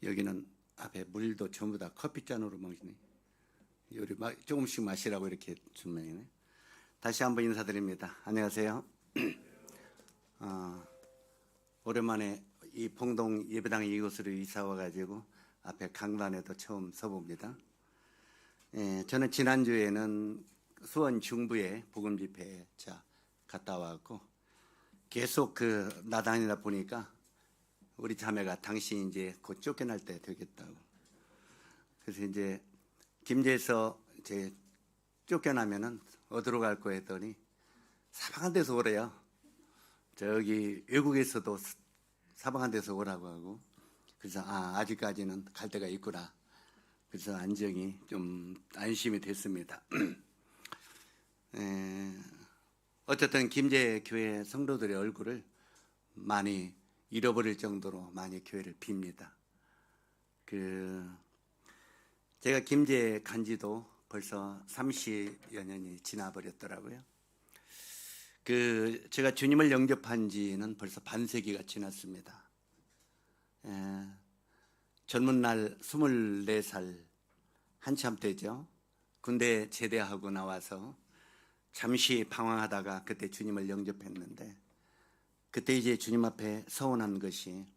여기는 앞에 물도 전부 다 커피잔으로 먹이네. 요리 조금씩 마시라고 이렇게 준 모양이네. 다시 한번 인사드립니다. 안녕하세요. 오랜만에 이 봉동 예배당 이곳으로 이사 와가지고 앞에 강단에도 처음 서봅니다. 저는 지난주에는 수원 중부에 복음 집회에 갔다 왔고 계속 나다니다 보니까 우리 자매가 당신이 이제 곧 쫓겨날 때 되겠다고. 그래서 이제 김제에서 이제 쫓겨나면은 어디로 갈 거 했더니 사방한 데서 오래요. 저기 외국에서도 사방한 데서 오라고 하고. 그래서 아직까지는 갈 데가 있구나. 그래서 안정이 좀 안심이 됐습니다. 어쨌든 김제 교회 성도들의 얼굴을 많이 잃어버릴 정도로 많이 교회를 빕니다. 제가 김제에 간 지도 벌써 30여 년이 지나버렸더라고요. 제가 주님을 영접한 지는 벌써 반세기가 지났습니다. 젊은 날 24살 한참 때죠. 군대 제대하고 나와서 잠시 방황하다가 그때 주님을 영접했는데, 그때 이제 주님 앞에 서원한 것이,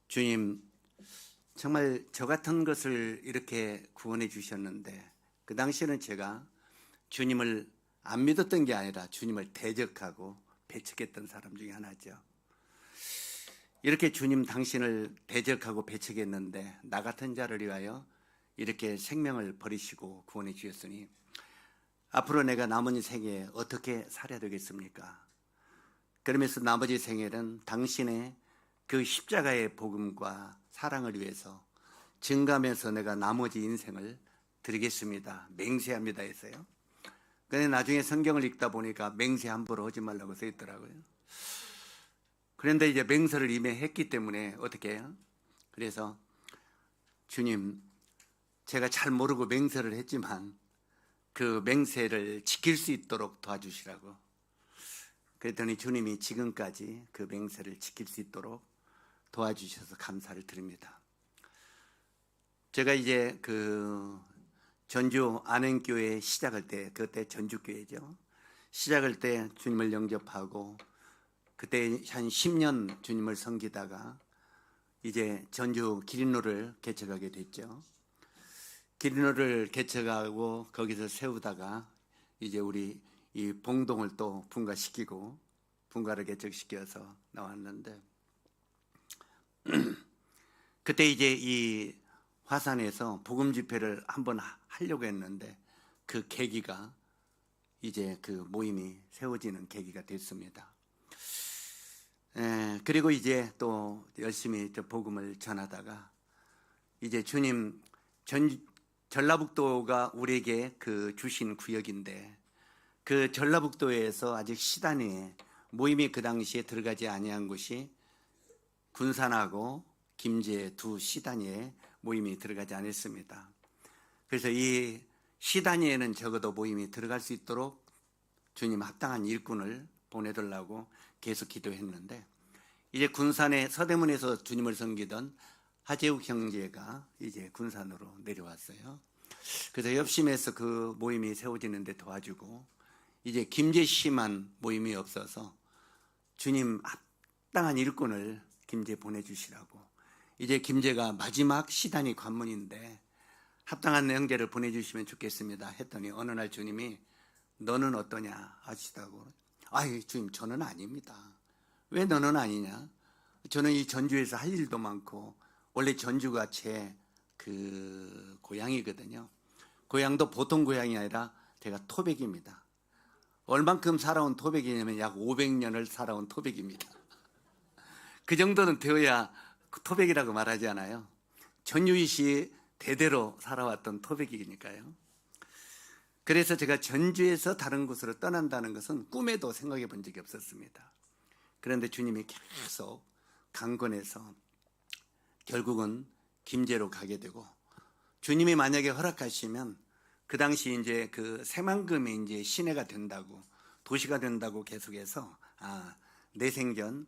주님 정말 저 같은 것을 이렇게 구원해 주셨는데, 그 당시에는 제가 주님을 안 믿었던 게 아니라 주님을 대적하고 배척했던 사람 중에 하나죠. 이렇게 주님 당신을 대적하고 배척했는데 나 같은 자를 위하여 이렇게 생명을 버리시고 구원해 주셨으니 앞으로 내가 남은 생에 어떻게 살아야 되겠습니까? 그러면서 나머지 생에는 당신의 그 십자가의 복음과 사랑을 위해서 증가하면서 내가 나머지 인생을 드리겠습니다. 맹세합니다 했어요. 그런데 나중에 성경을 읽다 보니까 맹세 함부로 하지 말라고 써 있더라고요. 그런데 이제 맹세를 이미 했기 때문에 어떻게 해요? 그래서 주님, 제가 잘 모르고 맹세를 했지만 그 맹세를 지킬 수 있도록 도와주시라고. 그랬더니 주님이 지금까지 그 맹세를 지킬 수 있도록 도와주셔서 감사를 드립니다. 제가 이제 전주 안흥교회 시작할 때, 그때 전주교회죠. 시작할 때 주님을 영접하고 그때 한 10년 주님을 섬기다가 이제 전주 기린로를 개척하게 됐죠. 기린로를 개척하고 거기서 세우다가 이제 우리 이 봉동을 또 분가시키고 분가를 개척시켜서 나왔는데, 그때 이제 이 화산에서 복음 집회를 한번 하려고 했는데 그 계기가 이제 그 모임이 세워지는 계기가 됐습니다. 그리고 이제 또 열심히 복음을 전하다가 이제 주님 전라북도가 우리에게 주신 구역인데 그 전라북도에서 아직 시단위에 모임이 그 당시에 들어가지 아니한 곳이 군산하고 김제 두 시단위에 모임이 들어가지 않았습니다. 그래서 이 시단위에는 적어도 모임이 들어갈 수 있도록 주님 합당한 일꾼을 보내달라고 계속 기도했는데, 이제 군산의 서대문에서 주님을 섬기던 하재욱 형제가 이제 군산으로 내려왔어요. 그래서 협심해서 그 모임이 세워지는데 도와주고, 이제 김제시만 모임이 없어서 주님 합당한 일꾼을 김제 보내주시라고. 이제 김제가 마지막 시단위 관문인데 합당한 형제를 보내주시면 좋겠습니다 했더니 어느 날 주님이 너는 어떠냐 하시다고. 주님 저는 아닙니다. 왜 너는 아니냐? 저는 이 전주에서 할 일도 많고 원래 전주가 제 고향이거든요. 고향도 보통 고향이 아니라 제가 토백입니다. 얼만큼 살아온 토백이냐면 약 500년을 살아온 토백입니다. 그 정도는 되어야 토백이라고 말하지 않아요. 전유이시 대대로 살아왔던 토백이니까요. 그래서 제가 전주에서 다른 곳으로 떠난다는 것은 꿈에도 생각해 본 적이 없었습니다. 그런데 주님이 계속 강권해서 결국은 김제로 가게 되고, 주님이 만약에 허락하시면 그 당시 이제 새만금이 이제 시내가 된다고, 도시가 된다고 계속해서 내생전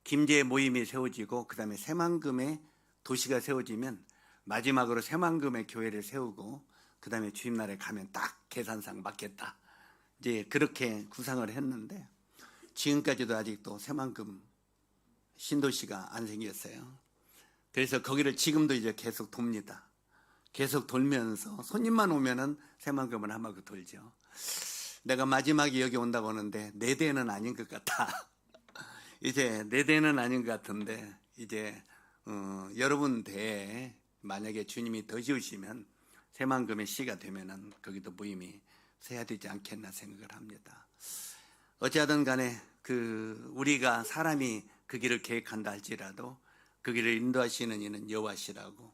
김제 모임이 세워지고 그 다음에 새만금에 도시가 세워지면 마지막으로 새만금의 교회를 세우고 그 다음에 주임날에 가면 딱 계산상 맞겠다. 이제 그렇게 구상을 했는데 지금까지도 아직도 새만금 신도시가 안 생겼어요. 그래서 거기를 지금도 이제 계속 돕니다. 계속 돌면서 손님만 오면은 새만금은 한바퀴 돌죠. 내가 마지막에 여기 온다고 하는데 4대는 아닌 것 같다. 이제 4대는 아닌 것 같은데 이제 여러분 대에 만약에 주님이 더 지으시면 새만금의 시가 되면은 거기도 무임이 세야 되지 않겠나 생각을 합니다. 어찌하든 간에 우리가 사람이 그 길을 계획한다 할지라도 그 길을 인도하시는 이는 여호와시라고,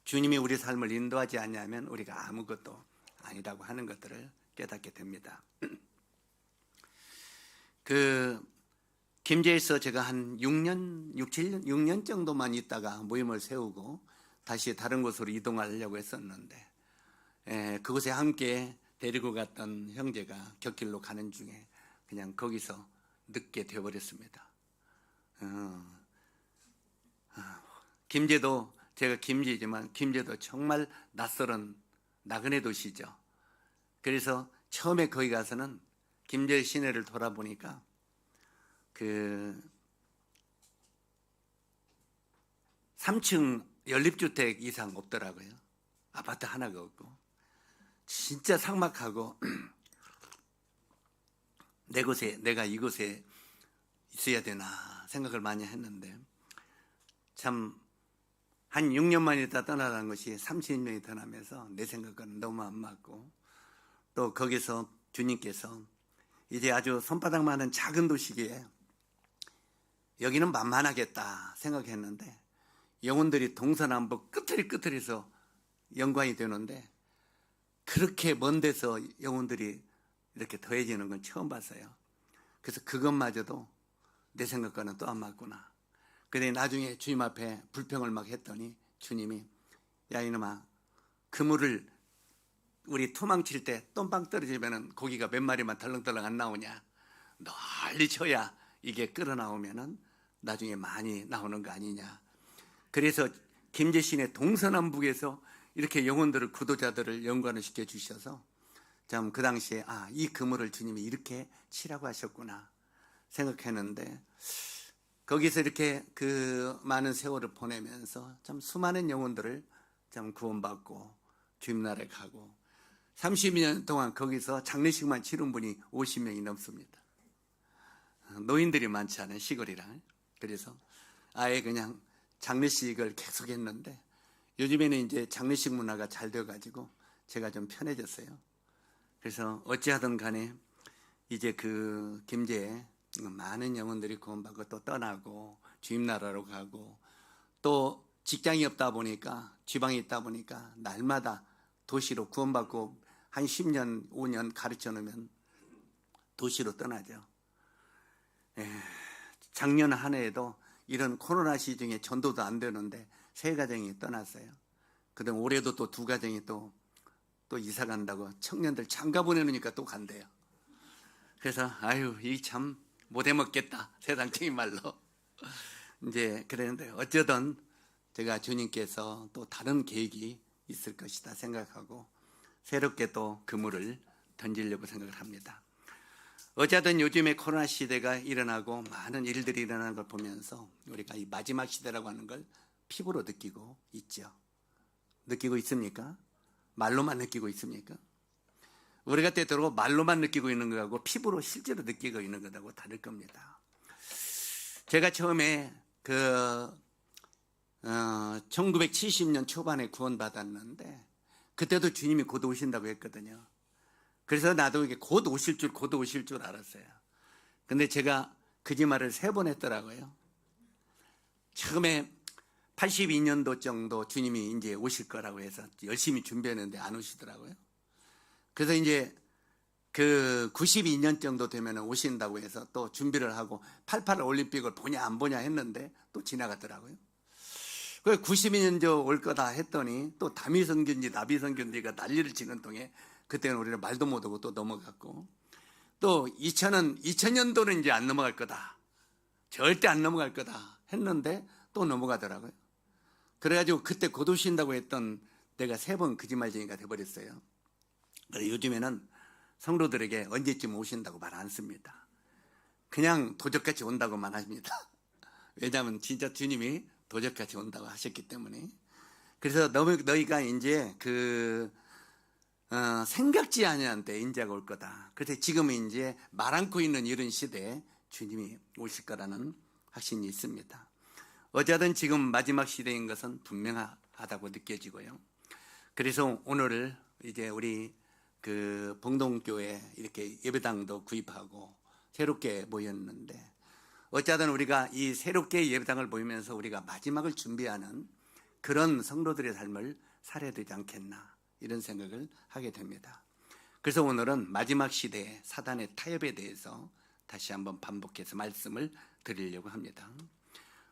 주님이 우리 삶을 인도하지 않냐면 우리가 아무것도 아니라고 하는 것들을 깨닫게 됩니다. 김제에서 제가 한 6년 정도만 있다가 모임을 세우고 다시 다른 곳으로 이동하려고 했었는데 그곳에 함께 데리고 갔던 형제가 곁길로 가는 중에 그냥 거기서 늦게 되어버렸습니다. 김제도 제가 김제지만 김제도 정말 낯설은 나그네 도시죠. 그래서 처음에 거기 가서는 김제 시내를 돌아보니까 3층 연립주택 이상 없더라고요. 아파트 하나가 없고 진짜 삭막하고 내가 이곳에 있어야 되나 생각을 많이 했는데 참 한 6년만 있다 떠나라는 것이 30년이 떠나면서 내 생각과는 너무 안 맞고, 또 거기서 주님께서 이제 아주 손바닥만한 작은 도시기에 여기는 만만하겠다 생각했는데 영혼들이 동서남북 끝에서 연관이 되는데 그렇게 먼 데서 영혼들이 이렇게 더해지는 건 처음 봤어요. 그래서 그것마저도 내 생각과는 또 안 맞구나. 근데 나중에 주님 앞에 불평을 막 했더니 주님이 야 이놈아, 그물을 우리 토망칠 때 똠빵 떨어지면은 고기가 몇 마리만 덜렁덜렁 안 나오냐, 널리 쳐야 이게 끌어나오면은 나중에 많이 나오는 거 아니냐. 그래서 김제 시내 동서남북에서 이렇게 영혼들을, 구도자들을 연관을 시켜 주셔서 참 그 당시에 이 그물을 주님이 이렇게 치라고 하셨구나 생각했는데, 거기서 이렇게 그 많은 세월을 보내면서 참 수많은 영혼들을 참 구원받고 주임날에 가고 30년 동안 거기서 장례식만 치른 분이 50명이 넘습니다. 노인들이 많지 않은 시골이라. 그래서 아예 그냥 장례식을 계속 했는데 요즘에는 이제 장례식 문화가 잘 되어가지고 제가 좀 편해졌어요. 그래서 어찌하든 간에 이제 그 김제에 많은 영혼들이 구원받고 또 떠나고 주임나라로 가고, 또 직장이 없다 보니까 지방에 있다 보니까 날마다 도시로 구원받고 한 10년 5년 가르쳐 놓으면 도시로 떠나죠. 작년 한 해에도 이런 코로나 시중에 전도도 안 되는데 3가정이 떠났어요. 그다음 올해도 또 2가정이 또 이사 간다고, 청년들 장가 보내놓으니까 또 간대요. 그래서 이 참 못해 먹겠다, 세상적인 말로. 이제 그랬는데 어쩌든 제가 주님께서 또 다른 계획이 있을 것이다 생각하고 새롭게 또 그물을 던지려고 생각을 합니다. 어쨌든 요즘에 코로나 시대가 일어나고 많은 일들이 일어나는 걸 보면서 우리가 이 마지막 시대라고 하는 걸 피부로 느끼고 있죠. 느끼고 있습니까? 말로만 느끼고 있습니까? 우리가 때때로 말로만 느끼고 있는 것하고 피부로 실제로 느끼고 있는 것하고 다를 겁니다. 제가 처음에 1970년 초반에 구원받았는데 그때도 주님이 곧 오신다고 했거든요. 그래서 나도 이게 곧 오실 줄 알았어요. 근데 제가 거짓말을 3번 했더라고요. 처음에 82년도 정도 주님이 이제 오실 거라고 해서 열심히 준비했는데 안 오시더라고요. 그래서 이제 92년 정도 되면 오신다고 해서 또 준비를 하고 88 올림픽을 보냐 안 보냐 했는데 또 지나갔더라고요. 92년 올 거다 했더니 또 다미성균지 나비성균지가 난리를 치는 동에 그때는 우리는 말도 못하고 또 넘어갔고, 또 2000년도는 이제 안 넘어갈 거다, 절대 안 넘어갈 거다 했는데 또 넘어가더라고요. 그래가지고 그때 곧 오신다고 했던 내가 3번 거짓말쟁이가 돼버렸어요. 그래서 요즘에는 성도들에게 언제쯤 오신다고 말 안 씁니다. 그냥 도적같이 온다고만 합니다. 왜냐하면 진짜 주님이 도적같이 온다고 하셨기 때문에. 그래서 너희가 이제 생각지 아니한 때 인자가 올 거다. 그래서 지금은 이제 말 않고 있는 이런 시대에 주님이 오실 거라는 확신이 있습니다. 어쨌든 지금 마지막 시대인 것은 분명하다고 느껴지고요. 그래서 오늘 이제 우리 봉동교회 이렇게 예배당도 구입하고 새롭게 모였는데, 어쨌든 우리가 이 새롭게 예배당을 모이면서 우리가 마지막을 준비하는 그런 성도들의 삶을 살아야 되지 않겠나, 이런 생각을 하게 됩니다. 그래서 오늘은 마지막 시대의 사단의 타협에 대해서 다시 한번 반복해서 말씀을 드리려고 합니다.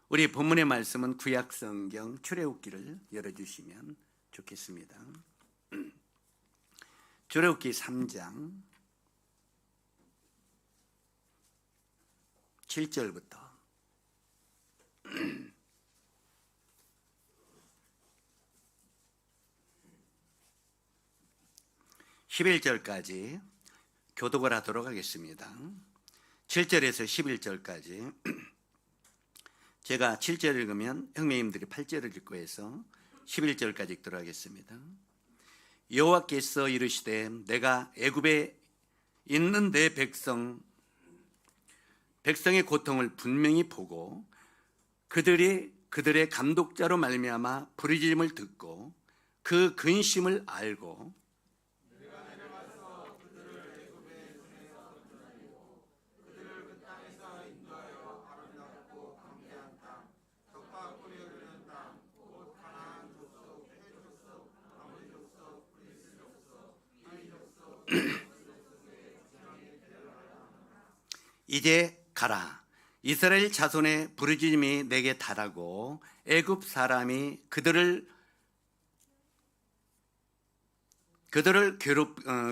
우리 본문의 말씀은 구약성경 출애굽기를 열어주시면 좋겠습니다. 출애굽기 3장 7절부터 11절까지 교독을 하도록 하겠습니다. 7절에서 11절까지. 제가 7절 읽으면 형제님들이 8절을 읽고 해서 11절까지 읽도록 하겠습니다. 여호와께서 이르시되 내가 애굽에 있는 내 백성의 고통을 분명히 보고 그들의 감독자로 말미암아 부르짖음을 듣고 그 근심을 알고 이제 가라. 이스라엘 자손의 부르짖음이 내게 달하고 애굽 사람이 그들을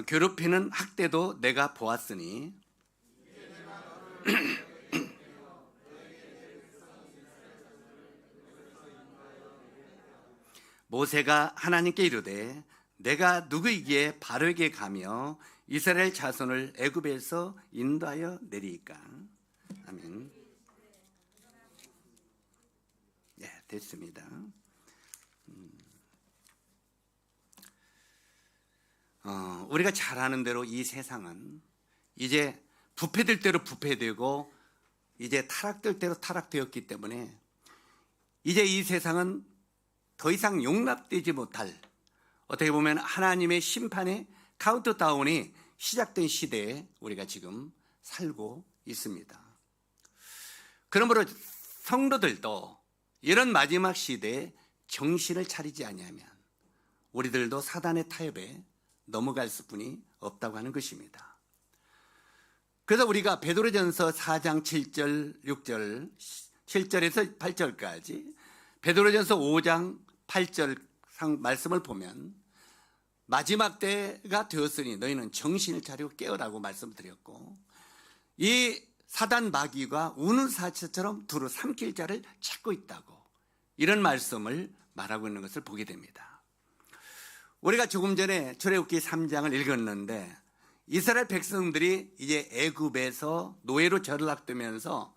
괴롭히는 학대도 내가 보았으니 모세가 하나님께 이르되 내가 누구이기에 바로에게 가며 이스라엘 자손을 애굽에서 인도하여 내리이까. 아멘. 네, 됐습니다. 우리가 잘 아는 대로 이 세상은 이제 부패될 대로 부패되고 이제 타락될 대로 타락되었기 때문에 이제 이 세상은 더 이상 용납되지 못할, 어떻게 보면 하나님의 심판의 카운트다운이 시작된 시대에 우리가 지금 살고 있습니다. 그러므로 성도들도 이런 마지막 시대에 정신을 차리지 아니하면 우리들도 사단의 타협에 넘어갈 수뿐이 없다고 하는 것입니다. 그래서 우리가 베드로전서 4장 7절, 6절, 7절에서 8절까지, 베드로전서 5장 8절 말씀을 보면 마지막 때가 되었으니 너희는 정신을 차리고 깨어라고 말씀드렸고, 이 사단 마귀가 우는 사자처럼 두루 삼킬 자를 찾고 있다고, 이런 말씀을 말하고 있는 것을 보게 됩니다. 우리가 조금 전에 출애굽기 3장을 읽었는데 이스라엘 백성들이 이제 애굽에서 노예로 전락되면서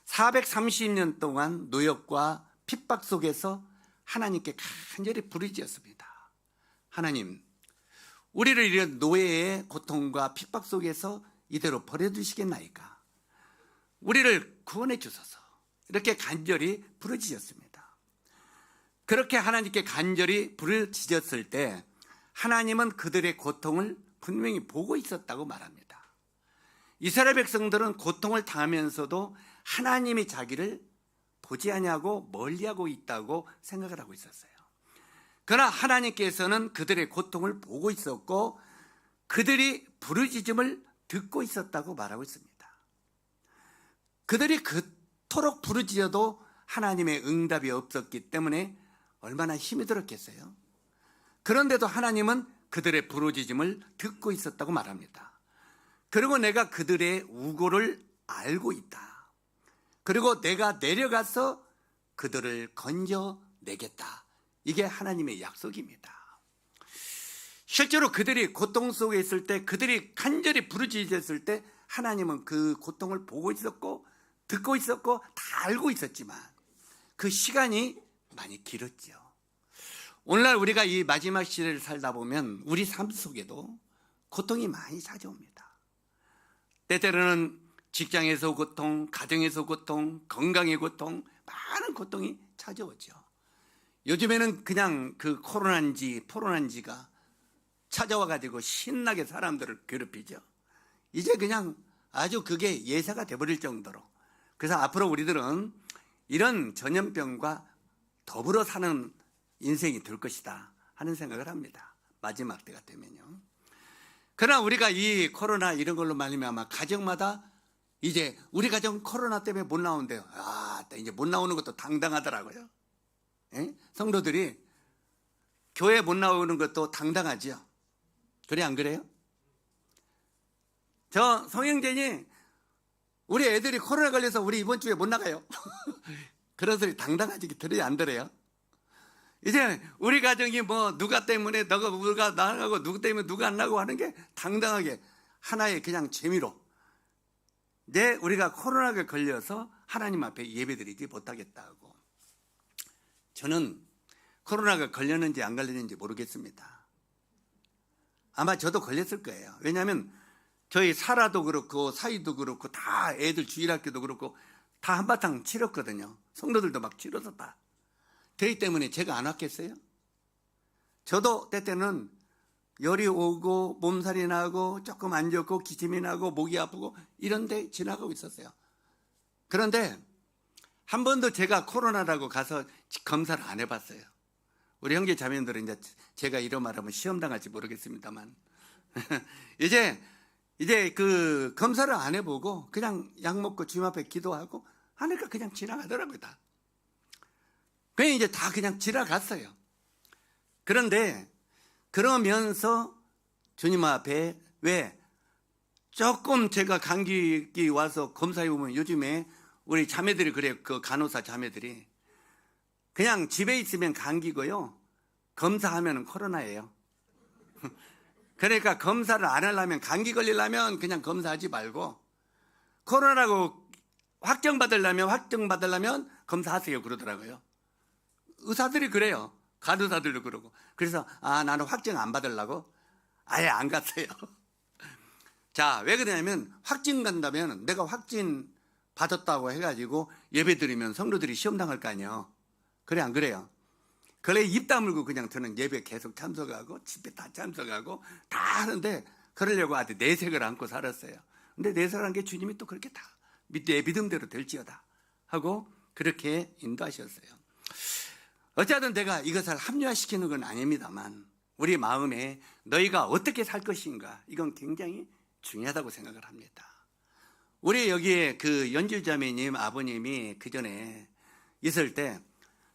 430년 동안 노역과 핍박 속에서 하나님께 간절히 부르짖었습니다. 하나님, 우리를 이런 노예의 고통과 핍박 속에서 이대로 버려두시겠나이까? 우리를 구원해 주소서. 이렇게 간절히 부르짖었습니다. 그렇게 하나님께 간절히 부르짖었을 때 하나님은 그들의 고통을 분명히 보고 있었다고 말합니다. 이스라엘 백성들은 고통을 당하면서도 하나님이 자기를 보지 아니하고 멀리하고 있다고 생각을 하고 있었어요. 그러나 하나님께서는 그들의 고통을 보고 있었고 그들이 부르짖음을 듣고 있었다고 말하고 있습니다. 그들이 그토록 부르짖어도 하나님의 응답이 없었기 때문에 얼마나 힘이 들었겠어요. 그런데도 하나님은 그들의 부르짖음을 듣고 있었다고 말합니다. 그리고 내가 그들의 우고를 알고 있다. 그리고 내가 내려가서 그들을 건져 내겠다. 이게 하나님의 약속입니다. 실제로 그들이 고통 속에 있을 때, 그들이 간절히 부르짖었을 때 하나님은 그 고통을 보고 있었고 듣고 있었고 다 알고 있었지만 그 시간이 많이 길었죠. 오늘날 우리가 이 마지막 시대를 살다 보면 우리 삶 속에도 고통이 많이 찾아옵니다. 때때로는 직장에서 고통, 가정에서 고통, 건강의 고통, 많은 고통이 찾아오죠. 요즘에는 그냥 그 포로난지가 찾아와가지고 신나게 사람들을 괴롭히죠. 이제 그냥 아주 그게 예사가 돼버릴 정도로. 그래서 앞으로 우리들은 이런 전염병과 더불어 사는 인생이 될 것이다 하는 생각을 합니다. 마지막 때가 되면요. 그러나 우리가 이 코로나 이런 걸로 말미암아 가정마다 이제 우리 가정 코로나 때문에 못 나온대요. 이제 못 나오는 것도 당당하더라고요. 성도들이 교회 못 나오는 것도 당당하지요. 그래 안 그래요? 저 성형제니 우리 애들이 코로나 걸려서 우리 이번 주에 못 나가요. 그런 소리 당당하지 들어야 안 들어요? 이제 우리 가정이 뭐 누가 때문에 누가 나가고 누구 때문에 누가 안 나가고 하는 게 당당하게 하나의 그냥 재미로 이제 우리가 코로나가 걸려서 하나님 앞에 예배드리지 못하겠다고. 저는 코로나가 걸렸는지 안 걸렸는지 모르겠습니다. 아마 저도 걸렸을 거예요. 왜냐하면 저희 사라도 그렇고 사이도 그렇고 다 애들 주일학교도 그렇고 다 한바탕 치렀거든요. 성도들도 막 치러서 다. 저희 때문에 제가 안 왔겠어요? 저도 때때는 열이 오고 몸살이 나고 조금 안 좋고 기침이 나고 목이 아프고 이런데 지나가고 있었어요. 그런데 한 번도 제가 코로나라고 가서 검사를 안 해봤어요. 우리 형제 자매들은 이제 제가 이런 말하면 시험 당할지 모르겠습니다만 이제 그 검사를 안 해보고 그냥 약 먹고 주님 앞에 기도하고 하니까 그냥 지나가더라고요. 다. 그냥 이제 다 그냥 지나갔어요. 그런데 그러면서 주님 앞에 왜 조금 제가 감기 와서 검사해 보면 요즘에 우리 자매들이 그래요. 그 간호사 자매들이 그냥 집에 있으면 감기고요. 검사하면 코로나예요. 그러니까 검사를 안 하려면 감기 걸리려면 그냥 검사하지 말고 코로나라고 확정받으려면 검사하세요 그러더라고요. 의사들이 그래요. 간호사들도 그러고. 그래서 나는 확정 안 받으려고 아예 안 갔어요. 자, 왜 그러냐면 확진 간다면 내가 확진 받았다고 해가지고 예배 드리면 성도들이 시험 당할 거 아니에요. 그래 안 그래요? 그래 입 다물고 그냥 저는 예배 계속 참석하고 집회 다 참석하고 다 하는데 그러려고 아주 내색을 안고 살았어요. 근데 내색을 한 게 주님이 또 그렇게 다 내 믿음대로 될지어다 하고 그렇게 인도하셨어요. 어쨌든 내가 이것을 합리화시키는 건 아닙니다만 우리 마음에 너희가 어떻게 살 것인가 이건 굉장히 중요하다고 생각을 합니다. 우리 여기에 그 연주자매님 아버님이 그 전에 있을 때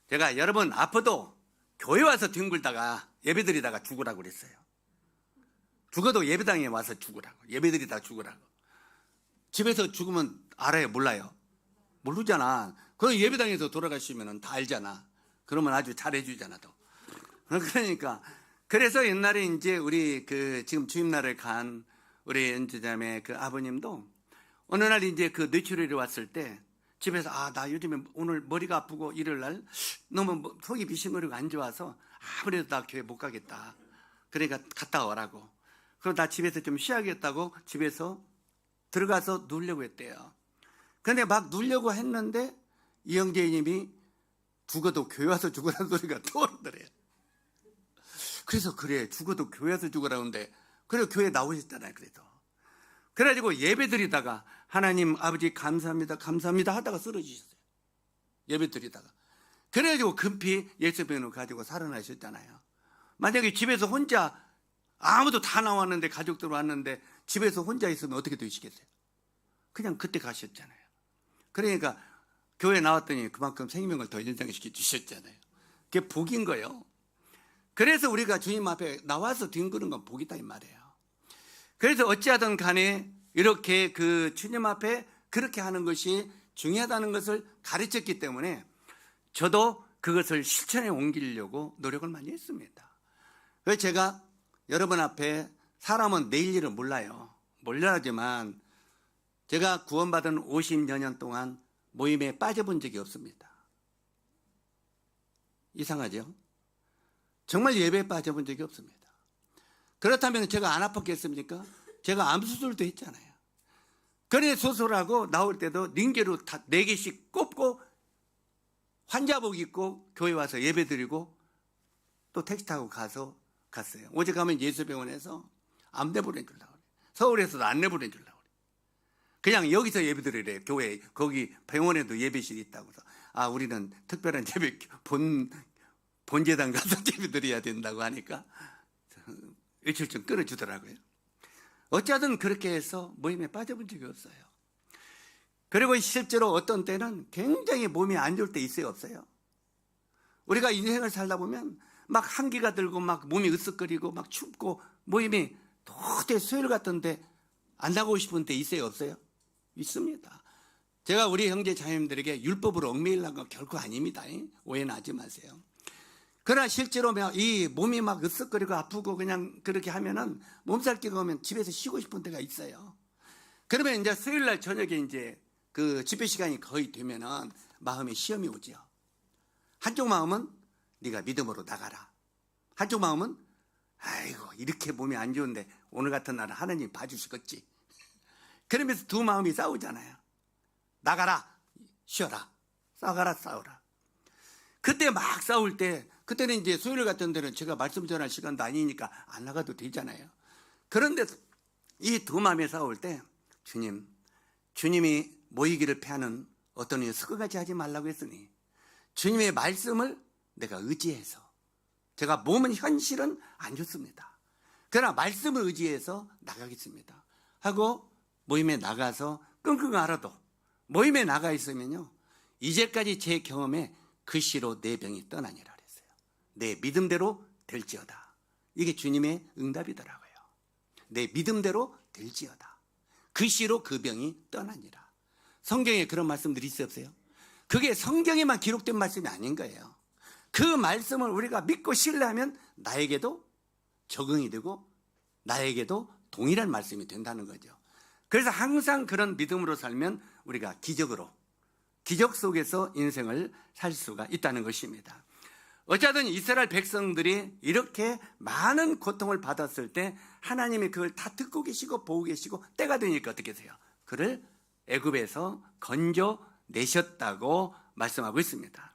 제가 여러분 아파도 교회 와서 뒹굴다가 예배드리다가 죽으라고 그랬어요. 죽어도 예배당에 와서 죽으라고. 예배드리다가 죽으라고. 집에서 죽으면 알아요? 몰라요? 모르잖아. 그럼 예배당에서 돌아가시면 다 알잖아. 그러면 아주 잘해주잖아. 또. 그러니까 그래서 옛날에 이제 우리 그 지금 주임날을 간 우리 연주자매 그 아버님도 어느 날 이제 그 뇌출혈이 왔을 때 집에서 나 요즘에 오늘 머리가 아프고 일요일 날 너무 속이 비싱거리고 안 좋아서 아무래도 나 교회 못 가겠다. 그러니까 갔다 오라고. 그럼 나 집에서 좀 쉬어야겠다고 집에서 들어가서 누우려고 했대요. 근데 막 누우려고 했는데 이영재님이 죽어도 교회 와서 죽으라는 소리가 떠오르더래요. 그래서 그래 죽어도 교회 와서 죽으라는데 그래 교회 나오셨잖아요. 그래도 그래가지고 예배 드리다가 하나님 아버지 감사합니다 감사합니다 하다가 쓰러지셨어요. 예배 드리다가 그래가지고 급히 예수병을 가지고 살아나셨잖아요. 만약에 집에서 혼자 아무도 다 나왔는데 가족들 왔는데 집에서 혼자 있으면 어떻게 되시겠어요? 그냥 그때 가셨잖아요. 그러니까 교회 나왔더니 그만큼 생명을 더 연장시켜 주셨잖아요. 그게 복인 거예요. 그래서 우리가 주님 앞에 나와서 뒹구는 건 복이다 이 말이에요. 그래서 어찌하든 간에 이렇게 그 주님 앞에 그렇게 하는 것이 중요하다는 것을 가르쳤기 때문에 저도 그것을 실천에 옮기려고 노력을 많이 했습니다. 그래서 제가 여러분 앞에 사람은 내일 일을 몰라야지만 제가 구원받은 50여 년 동안 모임에 빠져본 적이 없습니다. 이상하죠? 정말 예배에 빠져본 적이 없습니다. 그렇다면 제가 안 아팠겠습니까? 제가 암 수술도 했잖아요. 그래 수술하고 나올 때도 링게로 다 4개씩 꼽고 환자복 입고 교회 와서 예배 드리고 또 택시 타고 갔어요. 어제 가면 예수병원에서 암 내보내주려고 그래요. 서울에서도 안 내보내주려고 그래요. 그냥 여기서 예배 드리래요. 교회 거기 병원에도 예배실이 있다고 해서 우리는 특별한 예배 본제단 가서 예배 드려야 된다고 하니까 일주일쯤 끊어주더라고요. 어쩌든 그렇게 해서 모임에 빠져본 적이 없어요. 그리고 실제로 어떤 때는 굉장히 몸이 안 좋을 때 있어요, 없어요? 우리가 인생을 살다 보면 막 한기가 들고 막 몸이 으쓱거리고 막 춥고 모임이 도대체 수요일 같은데 안 나가고 싶은 때 있어요, 없어요? 있습니다. 제가 우리 형제 자매님들에게 율법으로 얽매이려는 건 결코 아닙니다. 오해는 하지 마세요. 그러나 실제로 이 몸이 막 으쓱거리고 아프고 그냥 그렇게 하면은 몸살기가 오면 집에서 쉬고 싶은 때가 있어요. 그러면 이제 수요일 날 저녁에 이제 그 집회 시간이 거의 되면은 마음에 시험이 오죠. 한쪽 마음은 네가 믿음으로 나가라. 한쪽 마음은 아이고 이렇게 몸이 안 좋은데 오늘 같은 날은 하나님 봐주시겠지. 그러면서 두 마음이 싸우잖아요. 나가라, 쉬어라. 나가라, 싸우라. 그때 막 싸울 때 그때는 이제 수요일 같은 데는 제가 말씀 전할 시간도 아니니까 안 나가도 되잖아요. 그런데 이 두 마음이 싸울 때 주님이 모이기를 패하는 어떤 일 섞어가지 하지 말라고 했으니 주님의 말씀을 내가 의지해서 제가 몸은 현실은 안 좋습니다. 그러나 말씀을 의지해서 나가겠습니다 하고 모임에 나가서 끙끙 앓아도 모임에 나가 있으면요 이제까지 제 경험에 그 시로 내 병이 떠나니라 그랬어요. 내 믿음대로 될지어다. 이게 주님의 응답이더라고요. 내 믿음대로 될지어다. 그 시로 그 병이 떠나니라. 성경에 그런 말씀들이 있었어요. 그게 성경에만 기록된 말씀이 아닌 거예요. 그 말씀을 우리가 믿고 신뢰하면 나에게도 적응이 되고 나에게도 동일한 말씀이 된다는 거죠. 그래서 항상 그런 믿음으로 살면 우리가 기적 속에서 인생을 살 수가 있다는 것입니다. 어쨌든 이스라엘 백성들이 이렇게 많은 고통을 받았을 때 하나님이 그걸 다 듣고 계시고 보고 계시고 때가 되니까 어떻게 되세요? 그를 애굽에서 건져내셨다고 말씀하고 있습니다.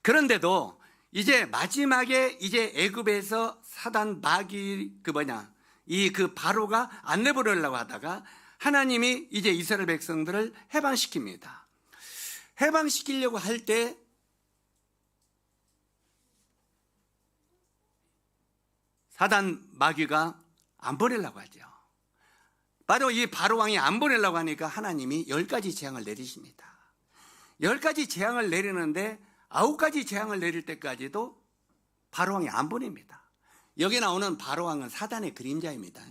그런데도 이제 마지막에 이제 애굽에서 사단 마귀 그 바로가 안 내버리려고 하다가 하나님이 이제 이스라엘 백성들을 해방시킵니다. 해방시키려고 할 때 사단 마귀가 안 보내려고 하죠. 바로 이 바로왕이 안 보내려고 하니까 하나님이 10가지 재앙을 내리십니다. 10가지 재앙을 내리는데 9가지 재앙을 내릴 때까지도 바로왕이 안 보냅니다. 여기 나오는 바로왕은 사단의 그림자입니다.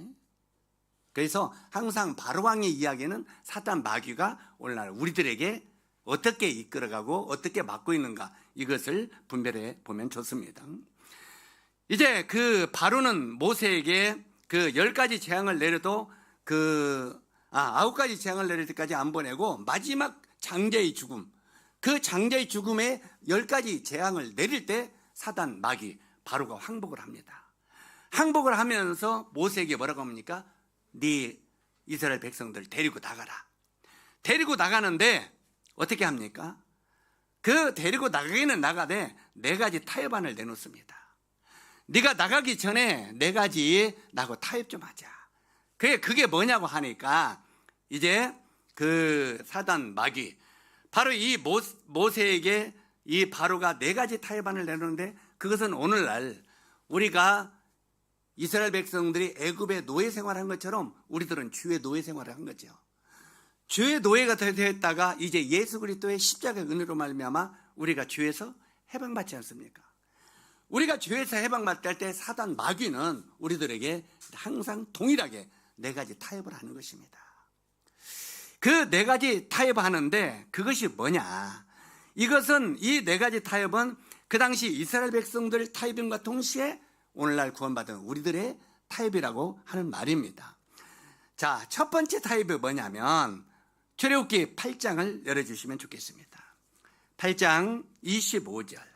그래서 항상 바로왕의 이야기는 사단 마귀가 오늘날 우리들에게 어떻게 이끌어가고 어떻게 막고 있는가 이것을 분별해 보면 좋습니다. 이제 그 바로는 모세에게 그 10가지 재앙을 내려도 9가지 재앙을 내릴 때까지 안 보내고 마지막 장자의 죽음, 그 장자의 죽음에 10가지 재앙을 내릴 때 사단 마귀 바로가 항복을 합니다. 항복을 하면서 모세에게 뭐라고 합니까? 네 이스라엘 백성들 데리고 나가라. 데리고 나가는데 어떻게 합니까? 그 데리고 나가기는 나가되 4가지 타협안을 내놓습니다. 네가 나가기 전에 4가지 나하고 타협 좀 하자. 그게 뭐냐고 하니까 이제 그 사단 마귀 바로 이 모세에게 이 바로가 4가지 타협안을 내놓는데 그것은 오늘날 우리가 이스라엘 백성들이 애굽의 노예 생활을 한 것처럼 우리들은 주의 노예 생활을 한 거죠. 주의 노예가 되었다가 이제 예수 그리스도의 십자가의 은혜로 말미암아 우리가 주에서 해방받지 않습니까? 우리가 주에서 해방받을 때 사단 마귀는 우리들에게 항상 동일하게 4가지 타협을 하는 것입니다. 그 4가지 타협하는데 그것이 뭐냐? 이것은 이 4가지 타협은 그 당시 이스라엘 백성들 타협임과 동시에 오늘날 구원받은 우리들의 타협이라고 하는 말입니다. 자, 첫 번째 타협이 뭐냐면 출애굽기 8장을 열어주시면 좋겠습니다. 8장 25절.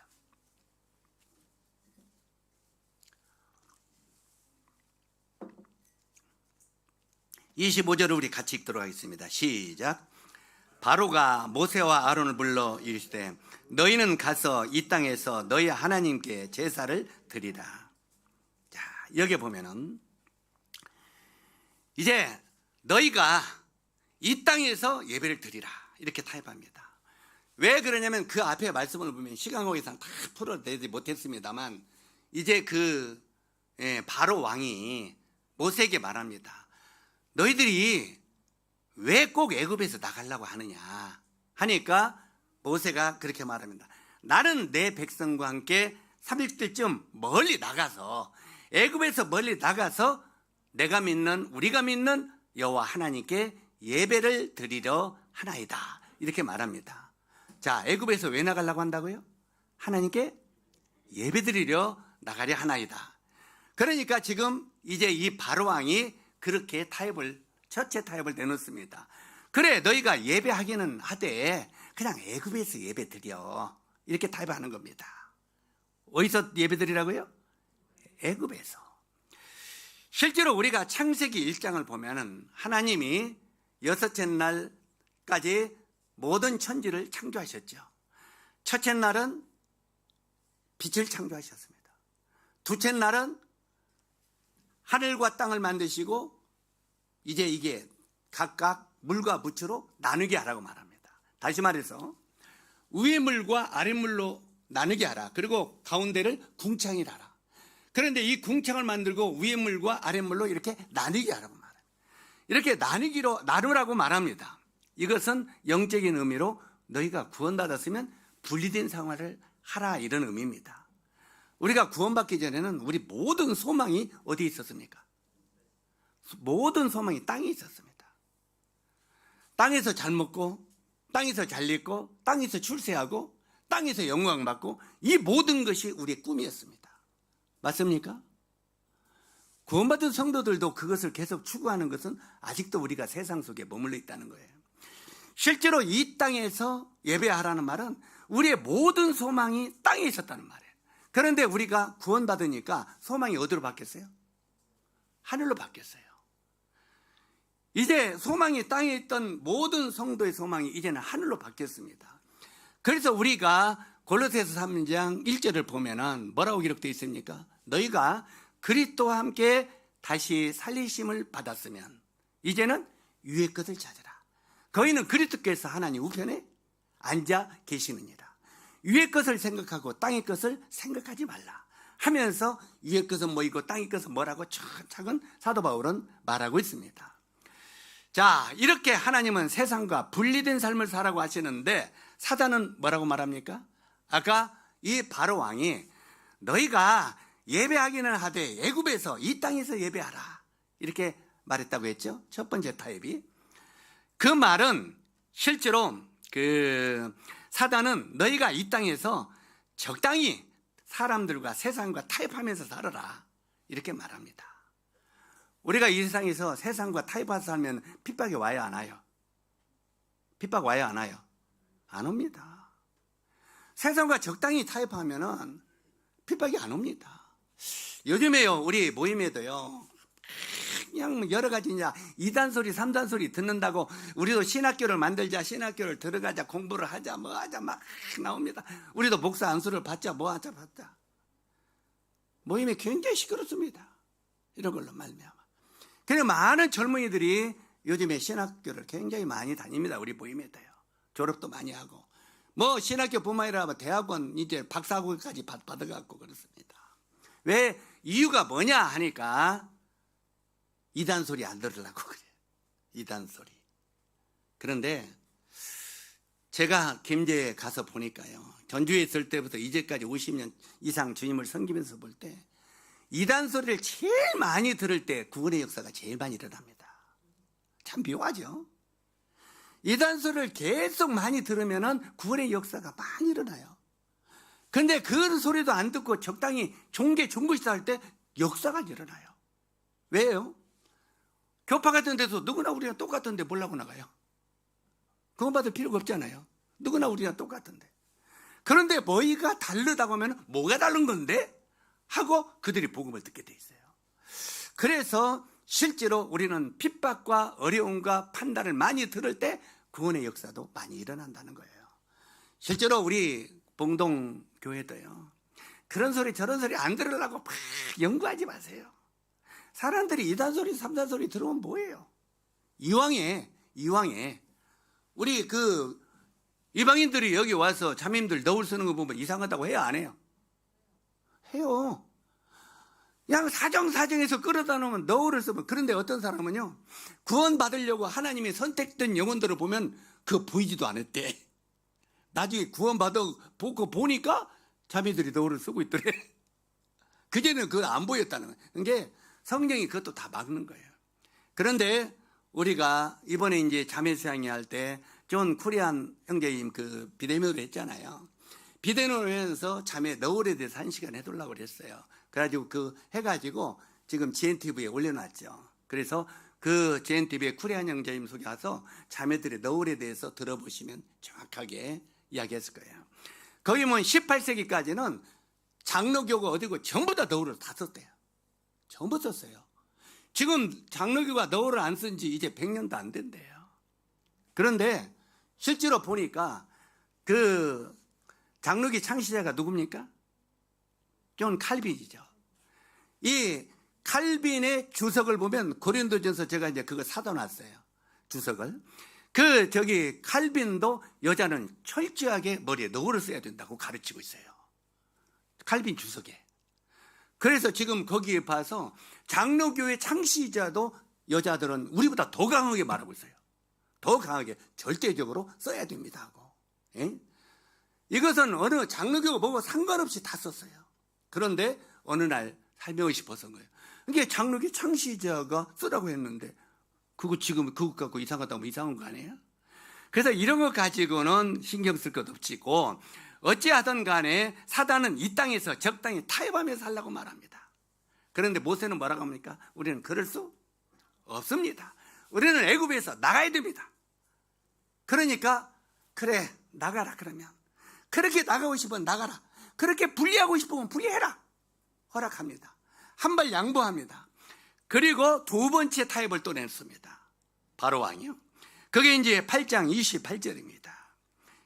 25절을 우리 같이 읽도록 하겠습니다. 시작. 바로가 모세와 아론을 불러 이르시되 너희는 가서 이 땅에서 너희 하나님께 제사를 드리라. 자, 여기 보면은 이제 너희가 이 땅에서 예배를 드리라 이렇게 타협합니다. 왜 그러냐면 그 앞에 말씀을 보면 시간 관계상 다 풀어내지 못했습니다만 이제 바로 왕이 모세에게 말합니다. 너희들이 왜 꼭 애굽에서 나가려고 하느냐 하니까 모세가 그렇게 말합니다. 나는 내 백성과 함께 3일쯤 멀리 나가서 애굽에서 멀리 나가서 우리가 믿는 여호와 하나님께 예배를 드리려 하나이다 이렇게 말합니다. 자, 애굽에서 왜 나가려고 한다고요? 하나님께 예배 드리려 나가려 하나이다. 그러니까 지금 이제 이 바로 왕이 그렇게 첫째 타협을 내놓습니다. 그래, 너희가 예배하기는 하되 그냥 애굽에서 예배 드려 이렇게 타협하는 겁니다. 어디서 예배 드리라고요? 애굽에서. 실제로 우리가 창세기 1장을 보면은 하나님이 여섯째 날까지 모든 천지를 창조하셨죠. 첫째 날은 빛을 창조하셨습니다. 둘째 날은 하늘과 땅을 만드시고 이제 이게 각각 물과 무추로 나누게 하라고 말합니다. 다시 말해서 위의 물과 아래 물로 나누게 하라. 그리고 가운데를 궁창이라 하라. 그런데 이 궁창을 만들고 위의 물과 아래 물로 이렇게 나누게 하라고 말합니다. 이렇게 나누라고 말합니다. 이것은 영적인 의미로 너희가 구원받았으면 분리된 생활을 하라 이런 의미입니다. 우리가 구원받기 전에는 우리 모든 소망이 어디에 있었습니까? 모든 소망이 땅에 있었습니다. 땅에서 잘 먹고 땅에서 잘 입고 땅에서 출세하고 땅에서 영광 받고 이 모든 것이 우리의 꿈이었습니다. 맞습니까? 구원받은 성도들도 그것을 계속 추구하는 것은 아직도 우리가 세상 속에 머물러 있다는 거예요. 실제로 이 땅에서 예배하라는 말은 우리의 모든 소망이 땅에 있었다는 말이에요. 그런데 우리가 구원받으니까 소망이 어디로 바뀌었어요? 하늘로 바뀌었어요. 이제 소망이 땅에 있던 모든 성도의 소망이 이제는 하늘로 바뀌었습니다. 그래서 우리가 골로새서 3장 1절을 보면은 뭐라고 기록되어 있습니까? 너희가 그리스도와 함께 다시 살리심을 받았으면 이제는 위의 것을 찾으라. 거기는 그리스도께서 하나님 우편에 앉아 계시느니라. 위의 것을 생각하고 땅의 것을 생각하지 말라 하면서 위의 것은 뭐이고 땅의 것은 뭐라고 차근차근 사도 바울은 말하고 있습니다. 자, 이렇게 하나님은 세상과 분리된 삶을 살라고 하시는데 사단은 뭐라고 말합니까? 아까 이 바로 왕이 너희가 예배하기는 하되 애굽에서 이 땅에서 예배하라 이렇게 말했다고 했죠. 첫 번째 타협이. 그 말은 실제로 사단은 너희가 이 땅에서 적당히 사람들과 세상과 타협하면서 살아라 이렇게 말합니다. 우리가 이 세상에서 세상과 타협해서 살면 핍박이 와요, 안 와요? 핍박 와요, 안 와요? 안 옵니다. 세상과 적당히 타협하면은 핍박이 안 옵니다. 요즘에요, 우리 모임에도요, 그냥 여러 가지 이단 소리, 삼단 소리 듣는다고 우리도 신학교를 만들자, 신학교를 들어가자, 공부를 하자, 뭐 하자 막 나옵니다. 우리도 목사 안수를 받자, 뭐 하자, 받자. 모임이 굉장히 시끄럽습니다. 이런 걸로 말미암아. 그냥 많은 젊은이들이 요즘에 신학교를 굉장히 많이 다닙니다. 우리 모임에도요. 졸업도 많이 하고. 뭐 신학교뿐만 아니라 대학원 이제 박사학위까지 받아갖고 그렇습니다. 왜? 이유가 뭐냐 하니까 이단 소리 안 들으려고 그래요. 이단 소리. 그런데 제가 김제에 가서 보니까요. 전주에 있을 때부터 이제까지 50년 이상 주님을 섬기면서 볼 때 이단 소리를 제일 많이 들을 때 구원의 역사가 제일 많이 일어납니다. 참 묘하죠? 이단 소리를 계속 많이 들으면 구원의 역사가 많이 일어나요. 근데 그 소리도 안 듣고 적당히 종교 중보시다 할 때 역사가 일어나요. 왜요? 교파 같은 데서 누구나 우리랑 똑같은데 뭐라고 나가요? 그건 받을 필요가 없잖아요. 누구나 우리랑 똑같은데. 그런데 뭐가 다르다고 하면 뭐가 다른 건데? 하고 그들이 복음을 듣게 돼 있어요. 그래서 실제로 우리는 핍박과 어려움과 판단을 많이 들을 때 구원의 역사도 많이 일어난다는 거예요. 실제로 우리 봉동 교회도요, 그런 소리 저런 소리 안 들으려고 막 연구하지 마세요. 사람들이 이단 소리 삼단 소리 들으면 뭐예요? 이왕에 우리 그 이방인들이 여기 와서 자매님들 너울 쓰는 거 보면 이상하다고 해요, 안 해요? 해요. 그냥 사정사정해서 끌어다 놓으면 너울을 쓰면. 그런데 어떤 사람은요, 구원 받으려고 하나님이 선택된 영혼들을 보면 그거 보이지도 않았대. 나중에 구원 받고 보니까 자매들이 너울을 쓰고 있더래. 그전에는 그거 안 보였다는 거예요. 그게 성경이 그것도 다 막는 거예요. 그런데 우리가 이번에 이제 자매 수양회 할 때 존 쿠리안 형제님 그 비대면으로 했잖아요. 비대면으로 자매 너울에 대해서 1시간 해두려고 그랬어요. 그래가지고 그 해가지고 지금 GNTV에 올려놨죠. 그래서 그 GNTV에 쿠리안 형제님 소개해서 자매들의 너울에 대해서 들어보시면 정확하게 이야기했을 거예요. 거기 보면 18세기까지는 장로교가 어디고 전부 다 너울을 다 썼대요. 전부 썼어요. 지금 장로교가 너울을 안 쓴 지 이제 100년도 안 된대요. 그런데 실제로 보니까 그 장로교 창시자가 누굽니까? 존 칼빈이죠. 이 칼빈의 주석을 보면 고린도전서 제가 이제 그거 사다 놨어요. 주석을. 칼빈도 여자는 철저하게 머리에 너울을 써야 된다고 가르치고 있어요. 칼빈 주석에. 그래서 지금 거기에 봐서 장로교회 창시자도 여자들은 우리보다 더 강하게 말하고 있어요. 더 강하게 절대적으로 써야 됩니다 하고. 예? 이것은 어느 장로교가 뭐고 상관없이 다 썼어요. 그런데 어느 날 설명하고 싶어서 거예요. 이게 장로교 창시자가 쓰라고 했는데 그거 지금 그거 갖고 이상하다면 이상한 거 아니에요? 그래서 이런 거 가지고는 신경 쓸 것 없지고 어찌하든 간에 사단은 이 땅에서 적당히 타협하며 살라고 말합니다. 그런데 모세는 뭐라고 합니까? 우리는 그럴 수 없습니다. 우리는 애굽에서 나가야 됩니다. 그러니까 그래 나가라. 그러면 그렇게 나가고 싶으면 나가라. 그렇게 분리하고 싶으면 분리해라. 허락합니다. 한 발 양보합니다. 그리고 두 번째 타협을 또 냈습니다. 바로 왕이요. 그게 이제 8장 28절입니다.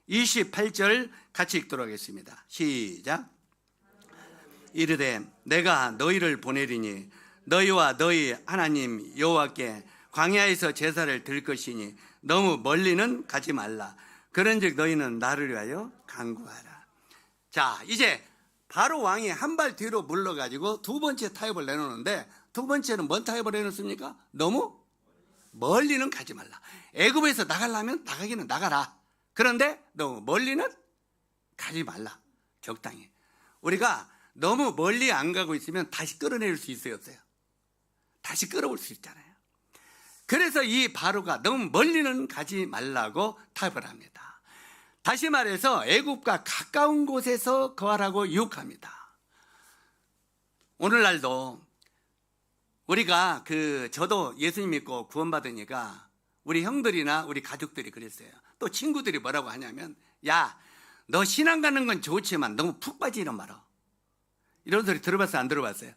28절 같이 읽도록 하겠습니다. 시작. 이르되 내가 너희를 보내리니 너희와 너희 하나님 여호와께 광야에서 제사를 드릴 것이니 너무 멀리는 가지 말라. 그런즉 너희는 나를 위하여 간구하라. 자, 이제 바로 왕이 한 발 뒤로 물러가지고 두 번째 타협을 내놓는데, 두 번째는 뭔 타협을 내놓습니까? 너무 멀리는 가지 말라. 애굽에서 나가려면 나가기는 나가라. 그런데 너무 멀리는 가지 말라. 적당히. 우리가 너무 멀리 안 가고 있으면 다시 끌어낼 수 있어요, 없어요? 다시 끌어올 수 있잖아요. 그래서 이 바로가 너무 멀리는 가지 말라고 타협을 합니다. 다시 말해서 애굽과 가까운 곳에서 거하라고 유혹합니다. 오늘날도 우리가 저도 예수님 믿고 구원받으니까 우리 형들이나 우리 가족들이 그랬어요. 또 친구들이 뭐라고 하냐면, 야, 너 신앙 가는 건 좋지만 너무 푹 빠지는 말아. 이런 소리 들어봤어요? 안 들어봤어요?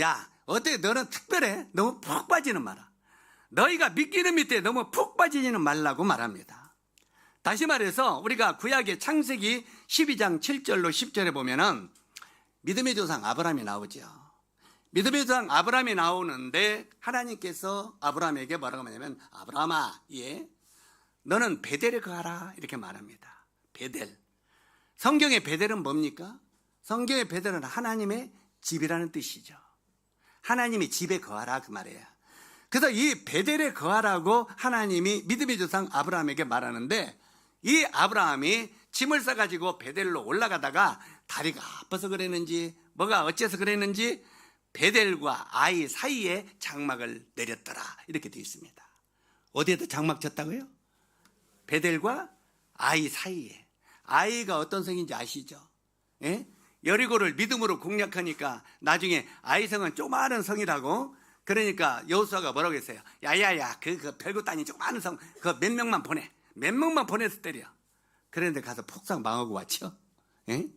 야, 어때? 너는 특별해? 너무 푹 빠지는 마라. 너희가 믿기는 믿되 너무 푹 빠지지는 말라고 말합니다. 다시 말해서 우리가 구약의 창세기 12장 7절로 10절에 보면은 믿음의 조상 아브라함이 나오죠. 믿음의 조상 아브라함이 나오는데 하나님께서 아브라함에게 뭐라고 하냐면, 아브라함아, 예, 너는 베델에 거하라 이렇게 말합니다. 베델. 성경의 베델은 뭡니까? 성경의 베델은 하나님의 집이라는 뜻이죠. 하나님이 집에 거하라 그 말이에요. 그래서 이 베델에 거하라고 하나님이 믿음의 조상 아브라함에게 말하는데, 이 아브라함이 짐을 싸가지고 베델로 올라가다가 다리가 아파서 그랬는지 뭐가 어째서 그랬는지 베델과 아이 사이에 장막을 내렸더라 이렇게 되어 있습니다. 어디에다 장막 쳤다고요? 베델과 아이 사이에. 아이가 어떤 성인지 아시죠? 예? 여리고를 믿음으로 공략하니까 나중에 아이성은 조그마한 성이라고. 그러니까 여호수아가 뭐라고 했어요? 야야야, 그 별것도 아닌 조그마한 성, 그 몇 명만 보내. 몇 명만 보내서 때려. 그런데 가서 폭삭 망하고 왔죠. 예?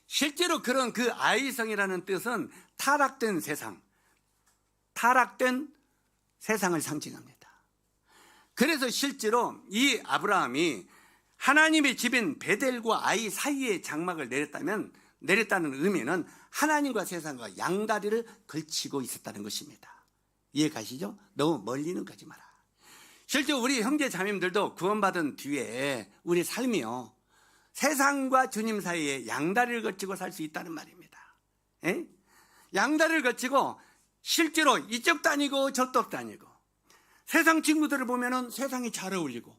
실제로 그런 그 아이성이라는 뜻은 타락된 세상, 타락된 세상을 상징합니다. 그래서 실제로 이 아브라함이 하나님의 집인 베델과 아이 사이에 장막을 내렸다는 의미는 하나님과 세상과 양다리를 걸치고 있었다는 것입니다. 이해 가시죠? 너무 멀리는 가지 마라. 실제 우리 형제 자매님들도 구원받은 뒤에 우리 삶이요, 세상과 주님 사이에 양다리를 거치고 살 수 있다는 말입니다. 에? 양다리를 거치고 실제로 이쪽도 아니고 저쪽도 아니고, 세상 친구들을 보면은 세상이 잘 어울리고,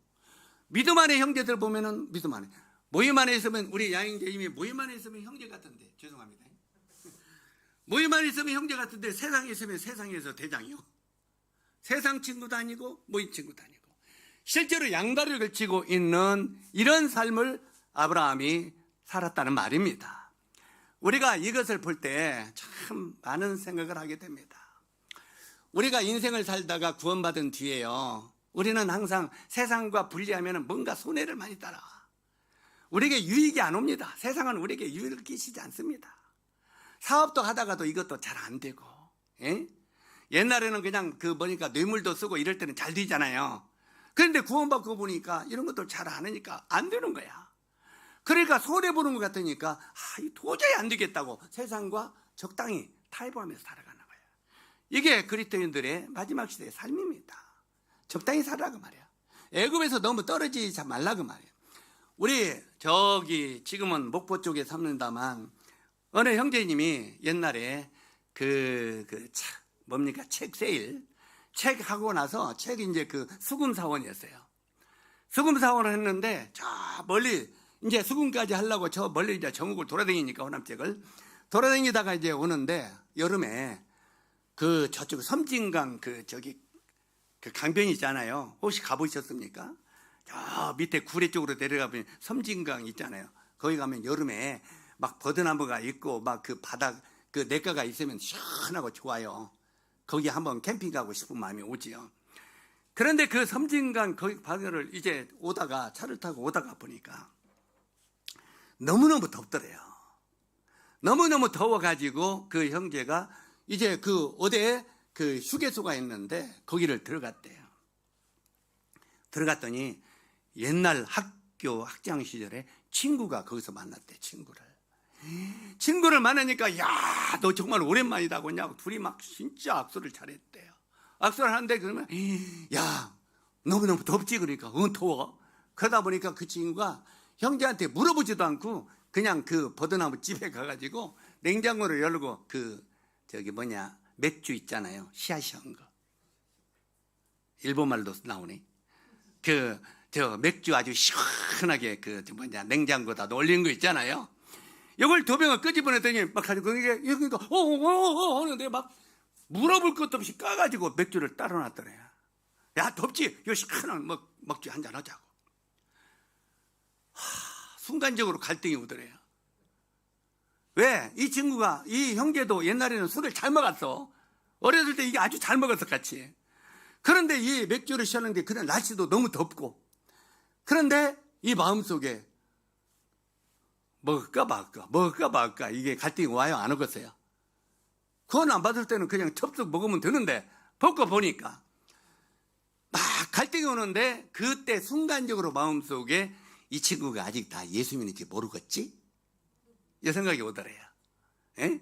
믿음 안에 형제들 보면은 믿음 안에, 모임 안에 있으면 우리 야영제님이 모임 안에 있으면 형제 같은데, 죄송합니다. 모임 안에 있으면 형제 같은데 세상에 있으면 세상에서 대장이요. 세상 친구도 아니고 모임 친구도 아니고, 실제로 양다리를 걸치고 있는 이런 삶을 아브라함이 살았다는 말입니다. 우리가 이것을 볼 때 참 많은 생각을 하게 됩니다. 우리가 인생을 살다가 구원받은 뒤에요, 우리는 항상 세상과 분리하면 뭔가 손해를 많이 따라와. 우리에게 유익이 안 옵니다. 세상은 우리에게 유익을 끼치지 않습니다. 사업도 하다가도 이것도 잘 안 되고, 예? 옛날에는 그냥 보니까 뇌물도 쓰고 이럴 때는 잘 되잖아요. 그런데 구원받고 보니까 이런 것도 잘 안 하니까 안 되는 거야. 그러니까 손해보는 것 같으니까 도저히 안 되겠다고 세상과 적당히 타협하면서 살아가는 거예요. 이게 그리스도인들의 마지막 시대의 삶입니다. 적당히 살라고 말이야. 애굽에서 너무 떨어지지 말라고 말이야. 우리 지금은 목포 쪽에 삽니다만, 어느 형제님이 옛날에 책 세일, 책 하고 나서 책이 이제 수금 사원이었어요. 수금 사원을 했는데 저 멀리 이제 수금까지 하려고 저 멀리 이제 전국을 돌아다니니까, 호남책을 돌아다니다가 이제 오는데, 여름에 저쪽 섬진강 그 강변이 있잖아요. 혹시 가보셨습니까? 저 밑에 구례 쪽으로 내려가면 섬진강 있잖아요. 거기 가면 여름에 막 버드나무가 있고 막 그 바닥 냇가가 있으면 시원하고 좋아요. 거기 한번 캠핑 가고 싶은 마음이 오지요. 그런데 그 섬진강 거기 바다를 이제 차를 타고 오다가 보니까 너무너무 덥더래요. 너무너무 더워가지고 그 형제가 이제 어디에 휴게소가 있는데 거기를 들어갔대요. 들어갔더니 옛날 학창 시절에 친구가 거기서 만났대. 친구를 만나니까, 야, 너 정말 오랜만이다 그러냐고 둘이 막 진짜 악수를 잘했대요. 악수를 하는데 그러면, 야, 너무너무 덥지? 그러니까 더워. 그러다 보니까 그 친구가 형제한테 물어보지도 않고 그냥 버드나무 집에 가가지고 냉장고를 열고 맥주 있잖아요. 시아시한 거. 일본말도 나오네. 맥주 아주 시원하게 냉장고에다 올린 거 있잖아요. 이걸 두 병을 끄집어냈더니 막 가지고 여기도 하는데 막 물어볼 것도 없이 까가지고 맥주를 따로 놨더래요. 야, 덥지? 이거 시원한 맥주 한잔 하자고. 순간적으로 갈등이 오더래요. 왜? 이 친구가, 이 형제도 옛날에는 술을 잘 먹었어. 어렸을 때 이게 아주 잘 먹었어, 같이. 그런데 이 맥주를 시원한데, 그날 날씨도 너무 덥고. 그런데 이 마음속에 먹을까 말까 이게 갈등이 와요, 안 오겠어요? 그건 안 받을 때는 그냥 첩썩 먹으면 되는데, 벗고 보니까 막 갈등이 오는데, 그때 순간적으로 마음속에 이 친구가 아직 다 예수 믿는지 모르겠지? 이 생각이 오더래요. 에?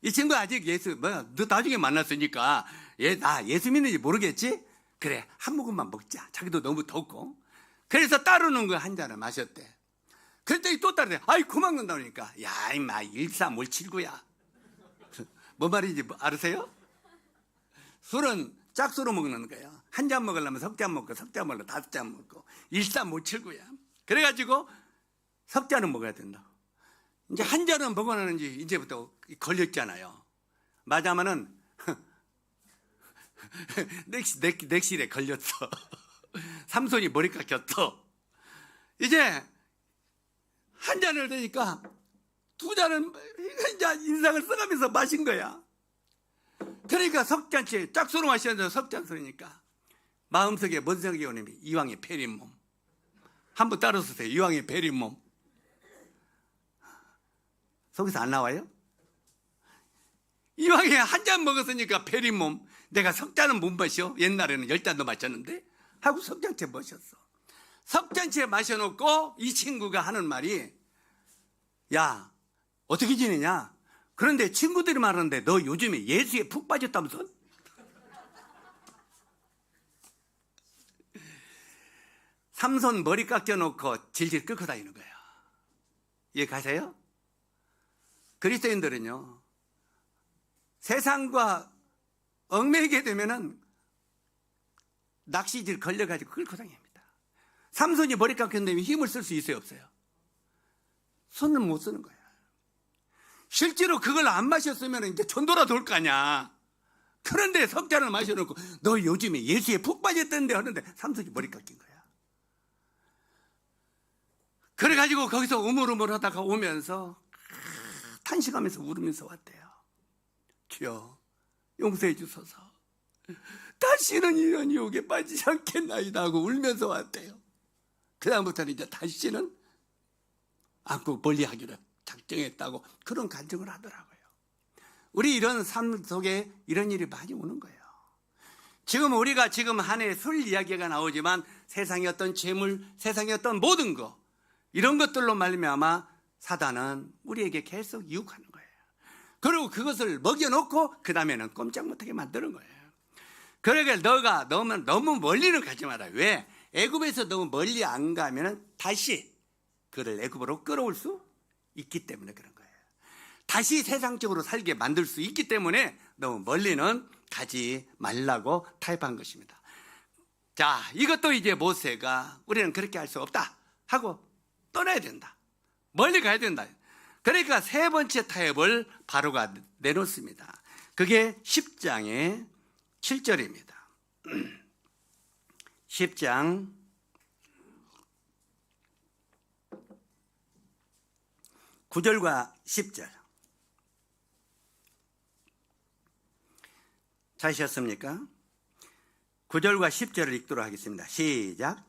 이 친구 아직 너 나중에 만났으니까 나 예수 믿는지 모르겠지? 그래, 한 모금만 먹자. 자기도 너무 덥고. 그래서 따르는 거 한 잔을 마셨대. 그랬더니 또 따르래. 그만 건다 그러니까, 야, 임마, 일사몰칠구야. 뭐 말인지 알으세요? 술은 짝수로 먹는 거예요. 한 잔 먹으려면 석 잔 먹고, 석 잔 먹으려면 다섯 잔 먹고, 일사몰칠구야. 그래가지고 석 잔은 먹어야 된다. 이제 한 잔은 먹어놨는지 이제부터 걸렸잖아요. 맞아면은 넥실에 걸렸어. 삼손이 머리 깎였어. 이제 한 잔을 되니까 두 잔을 이제 인상을 써가면서 마신 거야. 그러니까 석잔치 짝수로 마시는데 석잔수니까 마음속에 뭔 생각이 오냐면 이왕의 베린 몸. 한번 따라 쓰세요. 이왕의 베린 몸. 속에서 안 나와요? 이왕에 한 잔 먹었으니까 베린 몸. 내가 석잔은 못 마셔. 옛날에는 10잔도 마셨는데 하고 석잔째 마셨어. 석잔째 마셔놓고 이 친구가 하는 말이, 야 어떻게 지내냐? 그런데 친구들이 말하는데 너 요즘에 예수에 푹 빠졌다면서? 삼손 머리 깎여놓고 질질 끓고 다니는 거예요. 이해 가세요? 그리스도인들은요, 세상과 얽매이게 되면은 낚시질 걸려가지고 끌고 다닙니다. 삼손이 머리 깎였는데 힘을 쓸 수 있어요, 없어요? 손을 못 쓰는 거예요. 실제로 그걸 안 마셨으면 이제 전도라 돌 거 아니야. 그런데 석잔을 마셔놓고 너 요즘에 예수에 푹 빠졌던데 하는데 삼손이 머리 깎인 거야. 그래가지고 거기서 우물우물 하다가 오면서 탄식하면서 울으면서 왔대요. 주여 용서해 주소서. 다시는 이런 유혹에 빠지지 않겠나이다 하고 울면서 왔대요. 그 다음부터는 이제 다시는 안고 멀리하기로 작정했다고 그런 간증을 하더라고요. 우리 이런 삶 속에 이런 일이 많이 오는 거예요. 지금 우리가 지금 한 해 술 이야기가 나오지만 세상의 어떤 재물, 세상의 어떤 모든 거, 이런 것들로 말미암아 사단은 우리에게 계속 유혹하는 거예요. 그리고 그것을 먹여놓고 그 다음에는 꼼짝 못하게 만드는 거예요. 그러니까 너가 너무 멀리는 가지 마라. 왜? 애굽에서 너무 멀리 안 가면은 다시 그를 애굽으로 끌어올 수 있기 때문에 그런 거예요. 다시 세상적으로 살게 만들 수 있기 때문에 너무 멀리는 가지 말라고 타협한 것입니다. 자, 이것도 이제 모세가 우리는 그렇게 할 수 없다 하고 떠나야 된다. 멀리 가야 된다. 그러니까 세 번째 타협을 바로가 내놓습니다. 그게 10장의 7절입니다. 10장 9절과 10절. 찾으셨습니까? 9절과 10절을 읽도록 하겠습니다. 시작.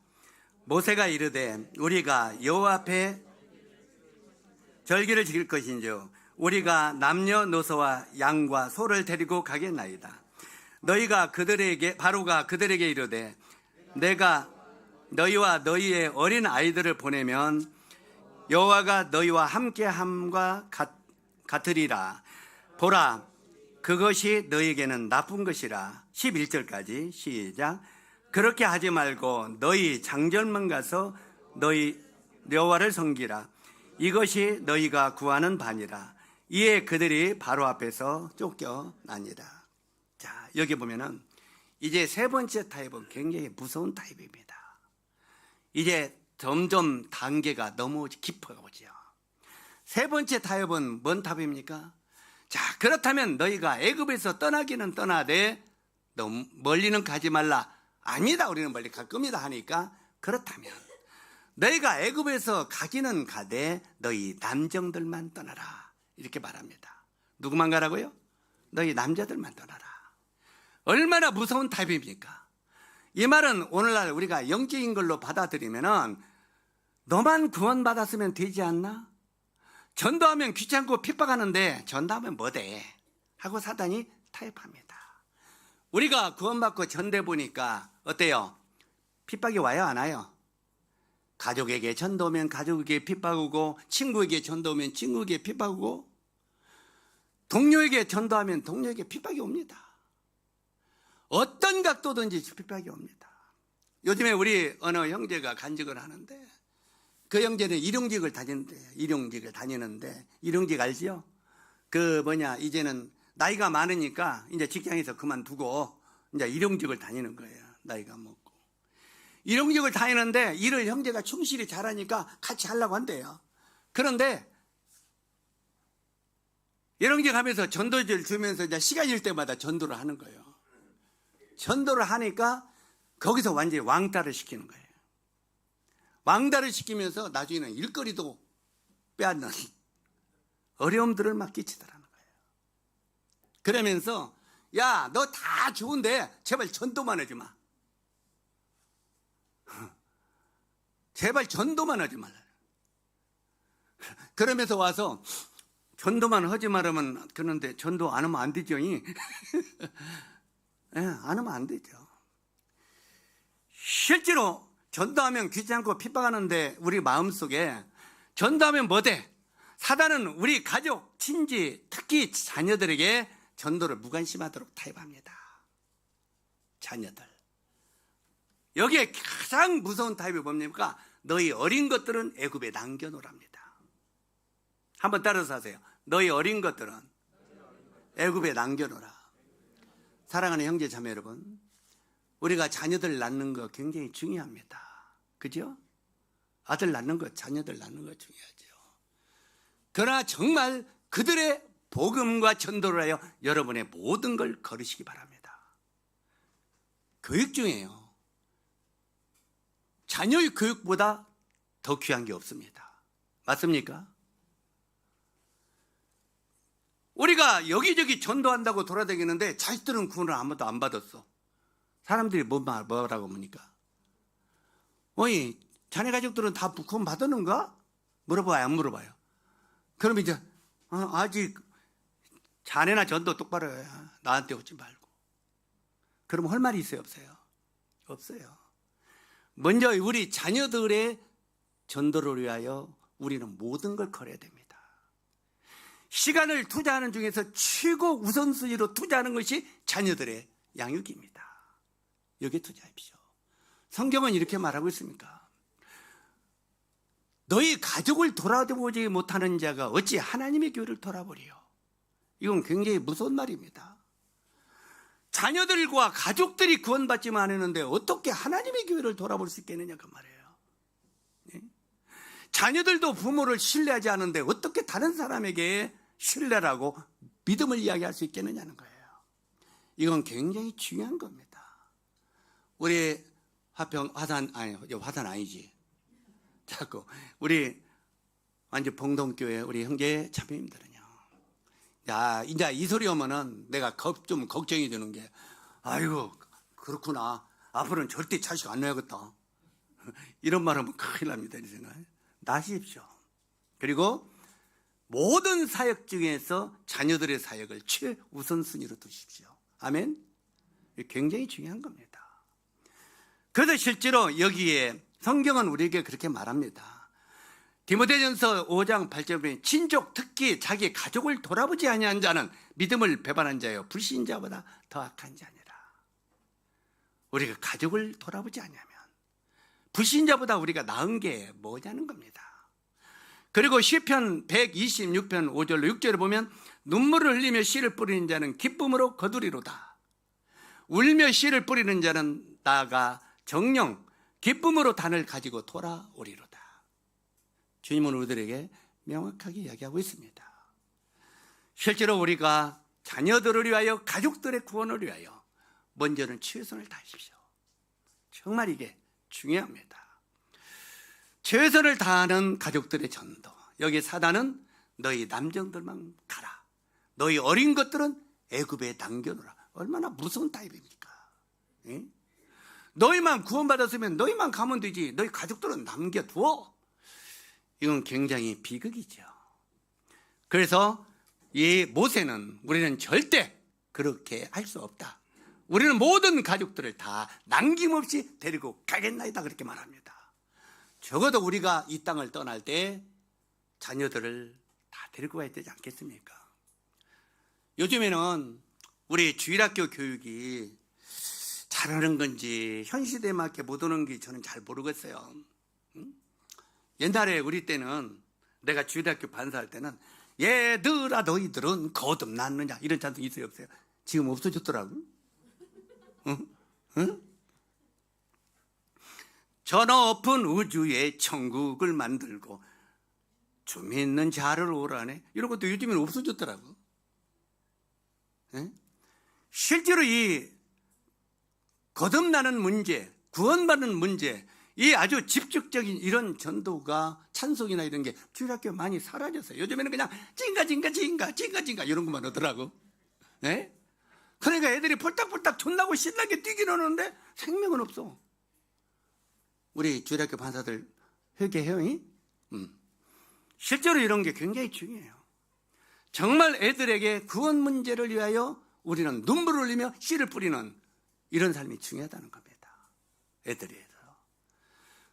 모세가 이르되 우리가 여호와 앞에 절기를 지킬 것인지요 우리가 남녀노소와 양과 소를 데리고 가겠나이다. 너희가 그들에게 바로가 그들에게 이르되 내가 너희와 너희의 어린 아이들을 보내면 여호와가 너희와 함께함과 같으리라. 보라 그것이 너희에게는 나쁜 것이라. 11절까지 시작. 그렇게 하지 말고 너희 장절만 가서 너희 여호와를 섬기라. 이것이 너희가 구하는 바니라. 이에 그들이 바로 앞에서 쫓겨나니라. 자, 여기 보면은 이제 세 번째 타입은 굉장히 무서운 타입입니다. 이제 점점 단계가 너무 깊어오죠. 세 번째 타입은 뭔 타입입니까? 자, 그렇다면 너희가 애굽에서 떠나기는 떠나되 너무 멀리는 가지 말라. 아니다, 우리는 멀리 갈 겁니다 하니까 그렇다면 너희가 애굽에서 가기는 가되 너희 남정들만 떠나라 이렇게 말합니다. 누구만 가라고요? 너희 남자들만 떠나라. 얼마나 무서운 타입입니까? 이 말은 오늘날 우리가 영적인 걸로 받아들이면은 너만 구원받았으면 되지 않나? 전도하면 귀찮고 핍박하는데 전도하면 뭐돼? 하고 사단이 타협합니다. 우리가 구원받고 전도해 보니까 어때요? 핍박이 와요, 안 와요? 가족에게 전도하면 가족에게 핍박하고, 친구에게 전도하면 친구에게 핍박하고, 동료에게 전도하면 동료에게 핍박이 옵니다. 어떤 각도든지 핍박이 옵니다. 요즘에 우리 어느 형제가 간직을 하는데 그 형제는 일용직을 다니는데 일용직 알지요? 이제는 나이가 많으니까 이제 직장에서 그만두고 이제 일용직을 다니는 거예요. 나이가 먹고. 일용직을 다니는데 일을 형제가 충실히 잘하니까 같이 하려고 한대요. 그런데 일용직 하면서 전도지를 주면서 이제 시간일 때마다 전도를 하는 거예요. 전도를 하니까 거기서 완전히 왕따를 시키는 거예요. 왕따를 시키면서 나중에는 일거리도 빼앗는. 어려움들을 막 끼치더라는 거예요. 그러면서 야, 너 다 좋은데 제발 전도만 하지 마. 제발 전도만 하지 말라. 그러면서 와서 전도만 하지 말으면 그런데 전도 안 하면 안 되죠. 예, 안 하면 안 되죠. 실제로 전도하면 귀찮고 핍박하는데 우리 마음속에 전도하면 뭐 돼? 사단은 우리 가족, 친지, 특히 자녀들에게 전도를 무관심하도록 타협합니다. 자녀들. 여기에 가장 무서운 타협이 뭡니까? 너희 어린 것들은 애굽에 남겨놓으랍니다. 한번 따라서 하세요. 너희 어린 것들은 애굽에 남겨놓으라. 사랑하는 형제 자매 여러분, 우리가 자녀들 낳는 거 굉장히 중요합니다. 그죠? 아들 낳는 것, 자녀들 낳는 거 중요하죠. 그러나 정말 그들의 복음과 전도를 하여 여러분의 모든 걸 걸으시기 바랍니다. 교육 중에요. 자녀의 교육보다 더 귀한 게 없습니다. 맞습니까? 우리가 여기저기 전도한다고 돌아다니는데 자식들은 구원을 아무도 안 받았어. 사람들이 뭐라고 합니까? 어이, 자네 가족들은 다 구원 받았는가? 물어봐요, 안 물어봐요? 그럼 이제 아직 자네나 전도 똑바로 해. 나한테 오지 말고. 그럼 할 말이 있어요, 없어요? 없어요. 먼저 우리 자녀들의 전도를 위하여 우리는 모든 걸 걸어야 됩니다. 시간을 투자하는 중에서 최고 우선순위로 투자하는 것이 자녀들의 양육입니다. 여기에 투자하십시오. 성경은 이렇게 말하고 있습니까? 너희 가족을 돌아보지 못하는 자가 어찌 하나님의 교회를 돌아보리요? 이건 굉장히 무서운 말입니다. 자녀들과 가족들이 구원받지만 않았는데 어떻게 하나님의 교회를 돌아볼 수 있겠느냐 그 말이에요. 네? 자녀들도 부모를 신뢰하지 않는데 어떻게 다른 사람에게 신뢰라고 믿음을 이야기할 수 있겠느냐는 거예요. 이건 굉장히 중요한 겁니다. 우리 화산 아니지. 자꾸 우리 완전 봉동교회 우리 형제 자매님들은요. 야, 이제 이 소리 오면은 내가 좀 걱정이 되는 게, 아이고 그렇구나. 앞으로는 절대 자식 안 낳아야겠다. 이런 말 하면 큰일 납니다. 이 생각. 나십시오. 그리고 모든 사역 중에서 자녀들의 사역을 최우선순위로 두십시오. 아멘. 굉장히 중요한 겁니다. 그래서 실제로 여기에 성경은 우리에게 그렇게 말합니다. 디모데전서 5장 8절에 친족 특히 자기 가족을 돌아보지 아니한 자는 믿음을 배반한 자요 불신자보다 더 악한 자니라. 우리가 가족을 돌아보지 아니하면 불신자보다 우리가 나은 게 뭐냐는 겁니다. 그리고 시편 126편 5절로 6절에 보면 눈물을 흘리며 씨를 뿌리는 자는 기쁨으로 거두리로다. 울며 씨를 뿌리는 자는 나아가 정령 기쁨으로 단을 가지고 돌아오리로다. 주님은 우리들에게 명확하게 이야기하고 있습니다. 실제로 우리가 자녀들을 위하여 가족들의 구원을 위하여 먼저는 최선을 다하십시오. 정말 이게 중요합니다. 최선을 다하는 가족들의 전도. 여기 사단은 너희 남정들만 가라. 너희 어린 것들은 애굽에 남겨놓으라. 얼마나 무서운 타입입니까? 예? 너희만 구원받았으면 너희만 가면 되지. 너희 가족들은 남겨두어. 이건 굉장히 비극이죠. 그래서 이 모세는 우리는 절대 그렇게 할 수 없다. 우리는 모든 가족들을 다 남김없이 데리고 가겠나이다 그렇게 말합니다. 적어도 우리가 이 땅을 떠날 때 자녀들을 다 데리고 가야 되지 않겠습니까? 요즘에는 우리 주일학교 교육이 잘하는 건지 현 시대에 맞게 못 오는 게 저는 잘 모르겠어요. 옛날에 우리 때는 내가 주일학교 반사할 때는 얘들아 너희들은 거듭났느냐 이런 찬송 있어요 없어요? 지금 없어졌더라고. 응? 저 높은 우주에 천국을 만들고 좀 있는 자를 오라네 이런 것도 요즘에는 없어졌더라고. 네? 실제로 이 거듭나는 문제, 구원받는 문제 이 아주 집중적인 이런 전도가 찬송이나 이런 게 주일학교 많이 사라졌어요. 요즘에는 그냥 찡가 이런 것만 하더라고. 네? 그러니까 애들이 폴딱폴딱 존나고 신나게 뛰긴 하는데 생명은 없어. 우리 주일학교 반사들 회개해요. 실제로 이런 게 굉장히 중요해요. 정말 애들에게 구원 문제를 위하여 우리는 눈물을 흘리며 씨를 뿌리는 이런 삶이 중요하다는 겁니다. 애들이.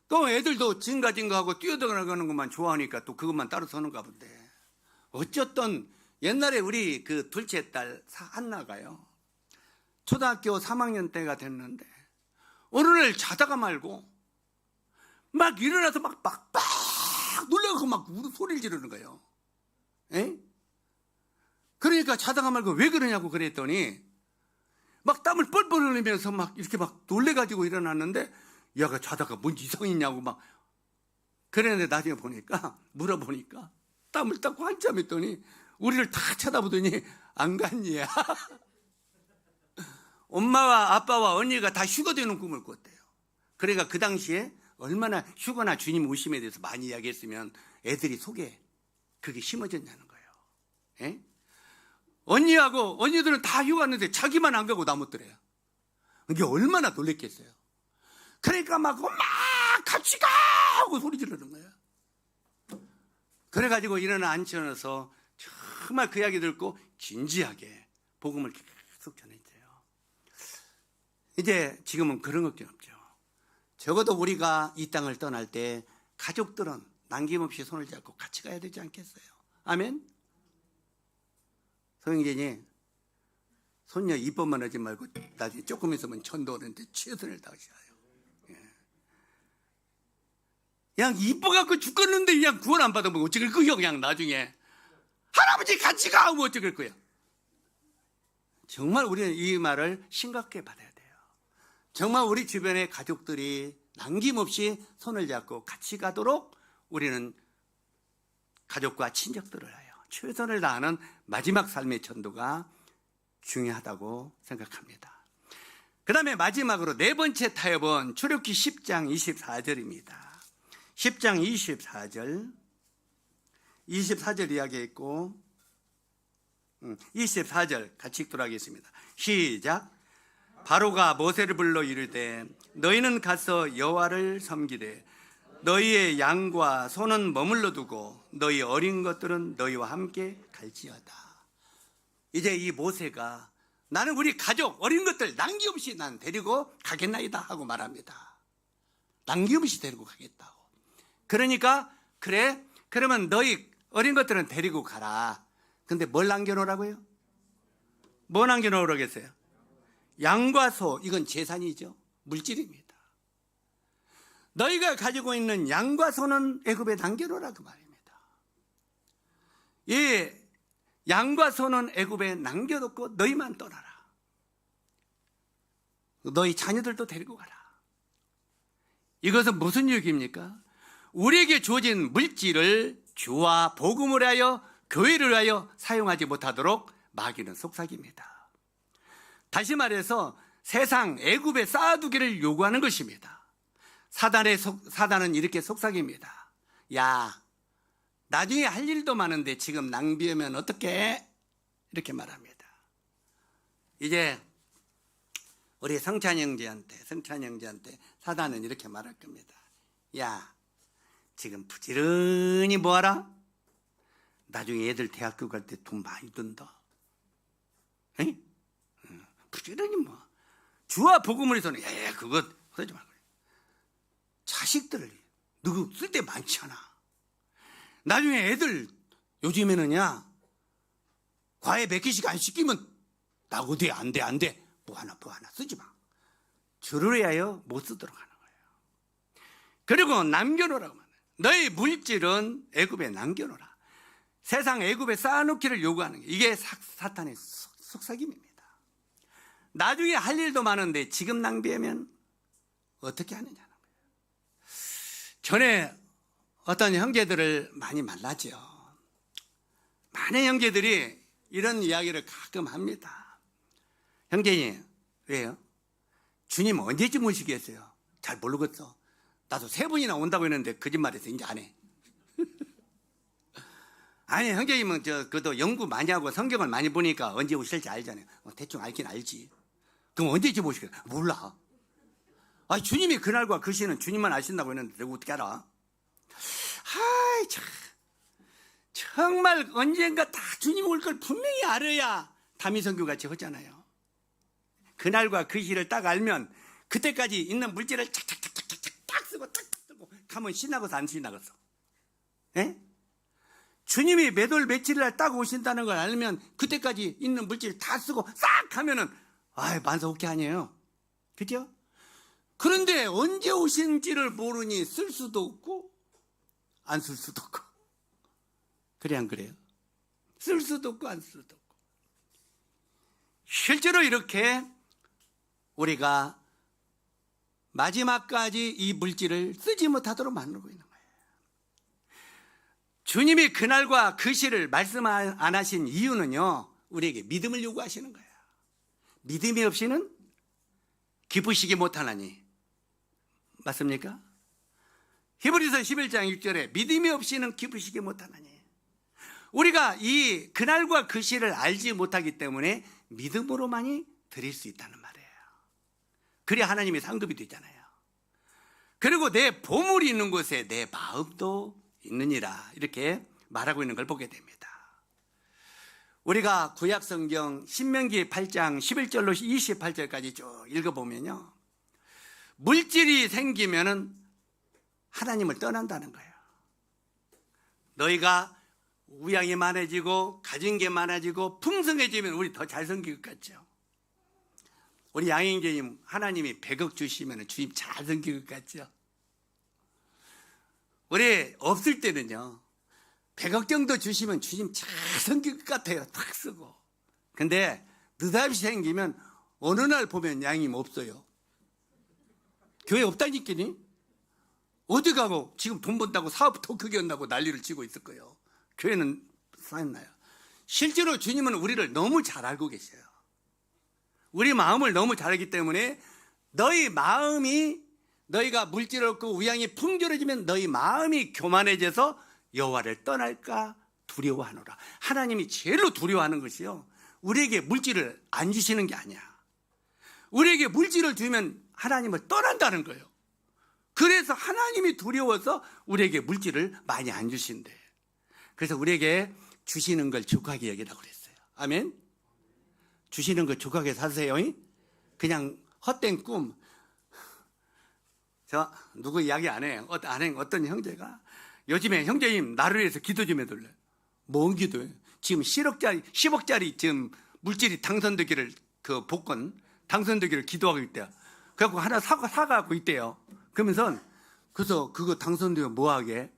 또 애들도 징가징가하고 뛰어들어가는 것만 좋아하니까 또 그것만 따로 서는가 본데, 어쨌든 옛날에 우리 그 둘째 딸 한나가요, 초등학교 3학년 때가 됐는데 어느 날 자다가 말고 막 일어나서 막 놀라고 막 소리를 지르는 거예요. 에? 그러니까 자다가 말고 왜 그러냐고 그랬더니 막 땀을 뻘뻘 흘리면서 막 이렇게 막 놀래가지고 일어났는데, 얘가 자다가 뭔 이상이 있냐고 막 그랬는데, 나중에 보니까 물어보니까 땀을 닦고 한참 했더니 우리를 다 쳐다보더니 안 갔냐. 엄마와 아빠와 언니가 다 휴가 되는 꿈을 꿨대요. 그러니까 그 당시에 얼마나 휴가나 주님 오심에 대해서 많이 이야기했으면 애들이 속에 그게 심어졌냐는 거예요. 에? 언니들은 다 휴가 갔는데 자기만 안 가고 남았더래요. 이게 얼마나 놀랬겠어요. 그러니까 막 같이 가! 하고 소리 지르는 거예요. 그래가지고 일어나 앉혀서 정말 그 이야기 듣고 진지하게 복음을 계속 전했어요. 이제 지금은 그런 걱정 없죠. 적어도 우리가 이 땅을 떠날 때 가족들은 남김없이 손을 잡고 같이 가야 되지 않겠어요? 아멘? 소영진이 손녀 이뻐만 하지 말고 나중에 조금 있으면 전도하는데 최선을 다하셔요. 그냥 이뻐갖고 죽겠는데 그냥 구원 안 받으면 어쩔 거야. 그냥 나중에 할아버지 같이 가 하면 어쩔 거야. 정말 우리는 이 말을 심각하게 받아야 돼요. 정말 우리 주변의 가족들이 남김없이 손을 잡고 같이 가도록 우리는 가족과 친척들을 하여 최선을 다하는 마지막 삶의 전도가 중요하다고 생각합니다. 그 다음에 마지막으로 네 번째 타협은 출애굽기 10장 24절입니다. 10장 24절 이야기했고 24절 같이 읽도록 하겠습니다. 시작. 바로가 모세를 불러 이르되 너희는 가서 여호와를 섬기되 너희의 양과 소는 머물러 두고 너희 어린 것들은 너희와 함께 갈지어다. 이제 이 모세가 나는 우리 가족 어린 것들 남김없이 난 데리고 가겠나이다 하고 말합니다. 남김없이 데리고 가겠다고. 그러니까 그래, 그러면 너희 어린 것들은 데리고 가라. 근데 뭘 남겨놓으라고요? 뭐 남겨놓으라고 했어요? 양과 소, 이건 재산이죠. 물질입니다. 너희가 가지고 있는 양과 소는 애굽에 남겨놓으라 그 말입니다. 이 양과 소는 애굽에 남겨놓고 너희만 떠나라. 너희 자녀들도 데리고 가라. 이것은 무슨 얘기입니까? 우리에게 주어진 물질을 주와 복음을 하여 교회를 하여 사용하지 못하도록 마귀는 속삭입니다. 다시 말해서 세상 애굽에 쌓아두기를 요구하는 것입니다. 사단은 이렇게 속삭입니다. 야, 나중에 할 일도 많은데 지금 낭비하면 어떡해? 이렇게 말합니다. 이제 우리 성찬 형제한테 사단은 이렇게 말할 겁니다. 야, 지금 부지런히 뭐하라? 나중에 애들 대학교 갈 때 돈 많이 든다. 에? 부지런히 뭐 주와 복음을 해서는 그거 그러지 말고 자식들을 누구 쓸 때 많잖아. 나중에 애들 요즘에는야 과외 100개씩 안 시키면 나 어디 안 돼 뭐 하나 쓰지 마. 저를 위하여 못 쓰도록 하는 거예요. 그리고 남겨놓으라고 말해요. 너희 물질은 애굽에 남겨놓으라. 세상 애굽에 쌓아놓기를 요구하는 게 이게 사탄의 속삭임입니다. 나중에 할 일도 많은데 지금 낭비하면 어떻게 하느냐는 거예요. 전에 어떤 형제들을 많이 만나죠. 많은 형제들이 이런 이야기를 가끔 합니다. 형제님, 왜요? 주님 언제쯤 오시겠어요? 잘 모르겠어. 나도 3번이나 온다고 했는데 거짓말해서 이제 안 해. 아니, 형제님은 그래도 연구 많이 하고 성경을 많이 보니까 언제 오실지 알잖아요. 대충 알긴 알지. 그럼 언제쯤 오실까? 몰라. 아, 주님이 그날과 그 시는 주님만 아신다고 했는데 내가 어떻게 알아? 아이, 참. 정말 언젠가 다 주님 올 걸 분명히 알아야 다미선교 같이 하잖아요. 그날과 그 시를 딱 알면 그때까지 있는 물질을 착착착착착 딱 쓰고 딱 쓰고 가면 신나고서 안 신나겠어? 예? 주님이 몇 월 며칠을 딱 오신다는 걸 알면 그때까지 있는 물질 다 쓰고 싹 하면은 만사오케 아니에요. 그죠? 그런데 언제 오신지를 모르니 쓸 수도 없고 안 쓸 수도 없고. 그래 안 그래요? 쓸 수도 없고 안 쓸 수도 없고. 실제로 이렇게 우리가 마지막까지 이 물질을 쓰지 못하도록 만들고 있는 거예요. 주님이 그날과 그 시를 말씀 안 하신 이유는요, 우리에게 믿음을 요구하시는 거예요. 믿음이 없이는 기쁘시기 못하나니. 맞습니까? 히브리서 11장 6절에 믿음이 없이는 기쁘시기 못하나니. 우리가 이 그날과 그 시를 알지 못하기 때문에 믿음으로만이 드릴 수 있다는 말이에요. 그래야 하나님의 상급이 되잖아요. 그리고 내 보물이 있는 곳에 내 마음도 있느니라, 이렇게 말하고 있는 걸 보게 됩니다. 우리가 구약성경 신명기 8장 11절로 28절까지 쭉 읽어보면요, 물질이 생기면은 하나님을 떠난다는 거예요. 너희가 우양이 많아지고 가진 게 많아지고 풍성해지면 우리 더 잘 섬길 것 같죠? 우리 양행제님, 하나님이 100억 주시면 주님 잘 섬길 것 같죠? 우리 없을 때는요, 100억 정도 주시면 주님 잘 섬길 것 같아요. 탁 쓰고. 근데 느닷없이 생기면 어느 날 보면 양님 없어요. 교회 없다니까니. 어디 가고 지금 돈 번다고 사업 더 크게 한다고 난리를 치고 있을 거예요. 교회는 쌓였나요? 실제로 주님은 우리를 너무 잘 알고 계셔요. 우리 마음을 너무 잘 알기 때문에 너희 마음이, 너희가 물질 얻고 우양이 풍조로워지면 너희 마음이 교만해져서 여호와를 떠날까 두려워하노라. 하나님이 제일로 두려워하는 것이요, 우리에게 물질을 안 주시는 게 아니야. 우리에게 물질을 주면 하나님을 떠난다는 거예요. 그래서 하나님이 두려워서 우리에게 물질을 많이 안 주신대. 그래서 우리에게 주시는 걸 족하게 여기라고 그랬어요. 아멘. 주시는 걸 족하게 사세요. 그냥 헛된 꿈. 저 누구 이야기 안 해요. 어떤 형제가 요즘에 형제님 나를 위해서 기도 좀 해둘래. 뭔 기도예요? 지금 10억짜리 지금 물질이 당선되기를, 그 복권 당선되기를 기도하고 있대요. 그래갖고 하나 사갖고 있대요. 그러면서 그래서 그거 당선되면 뭐하게?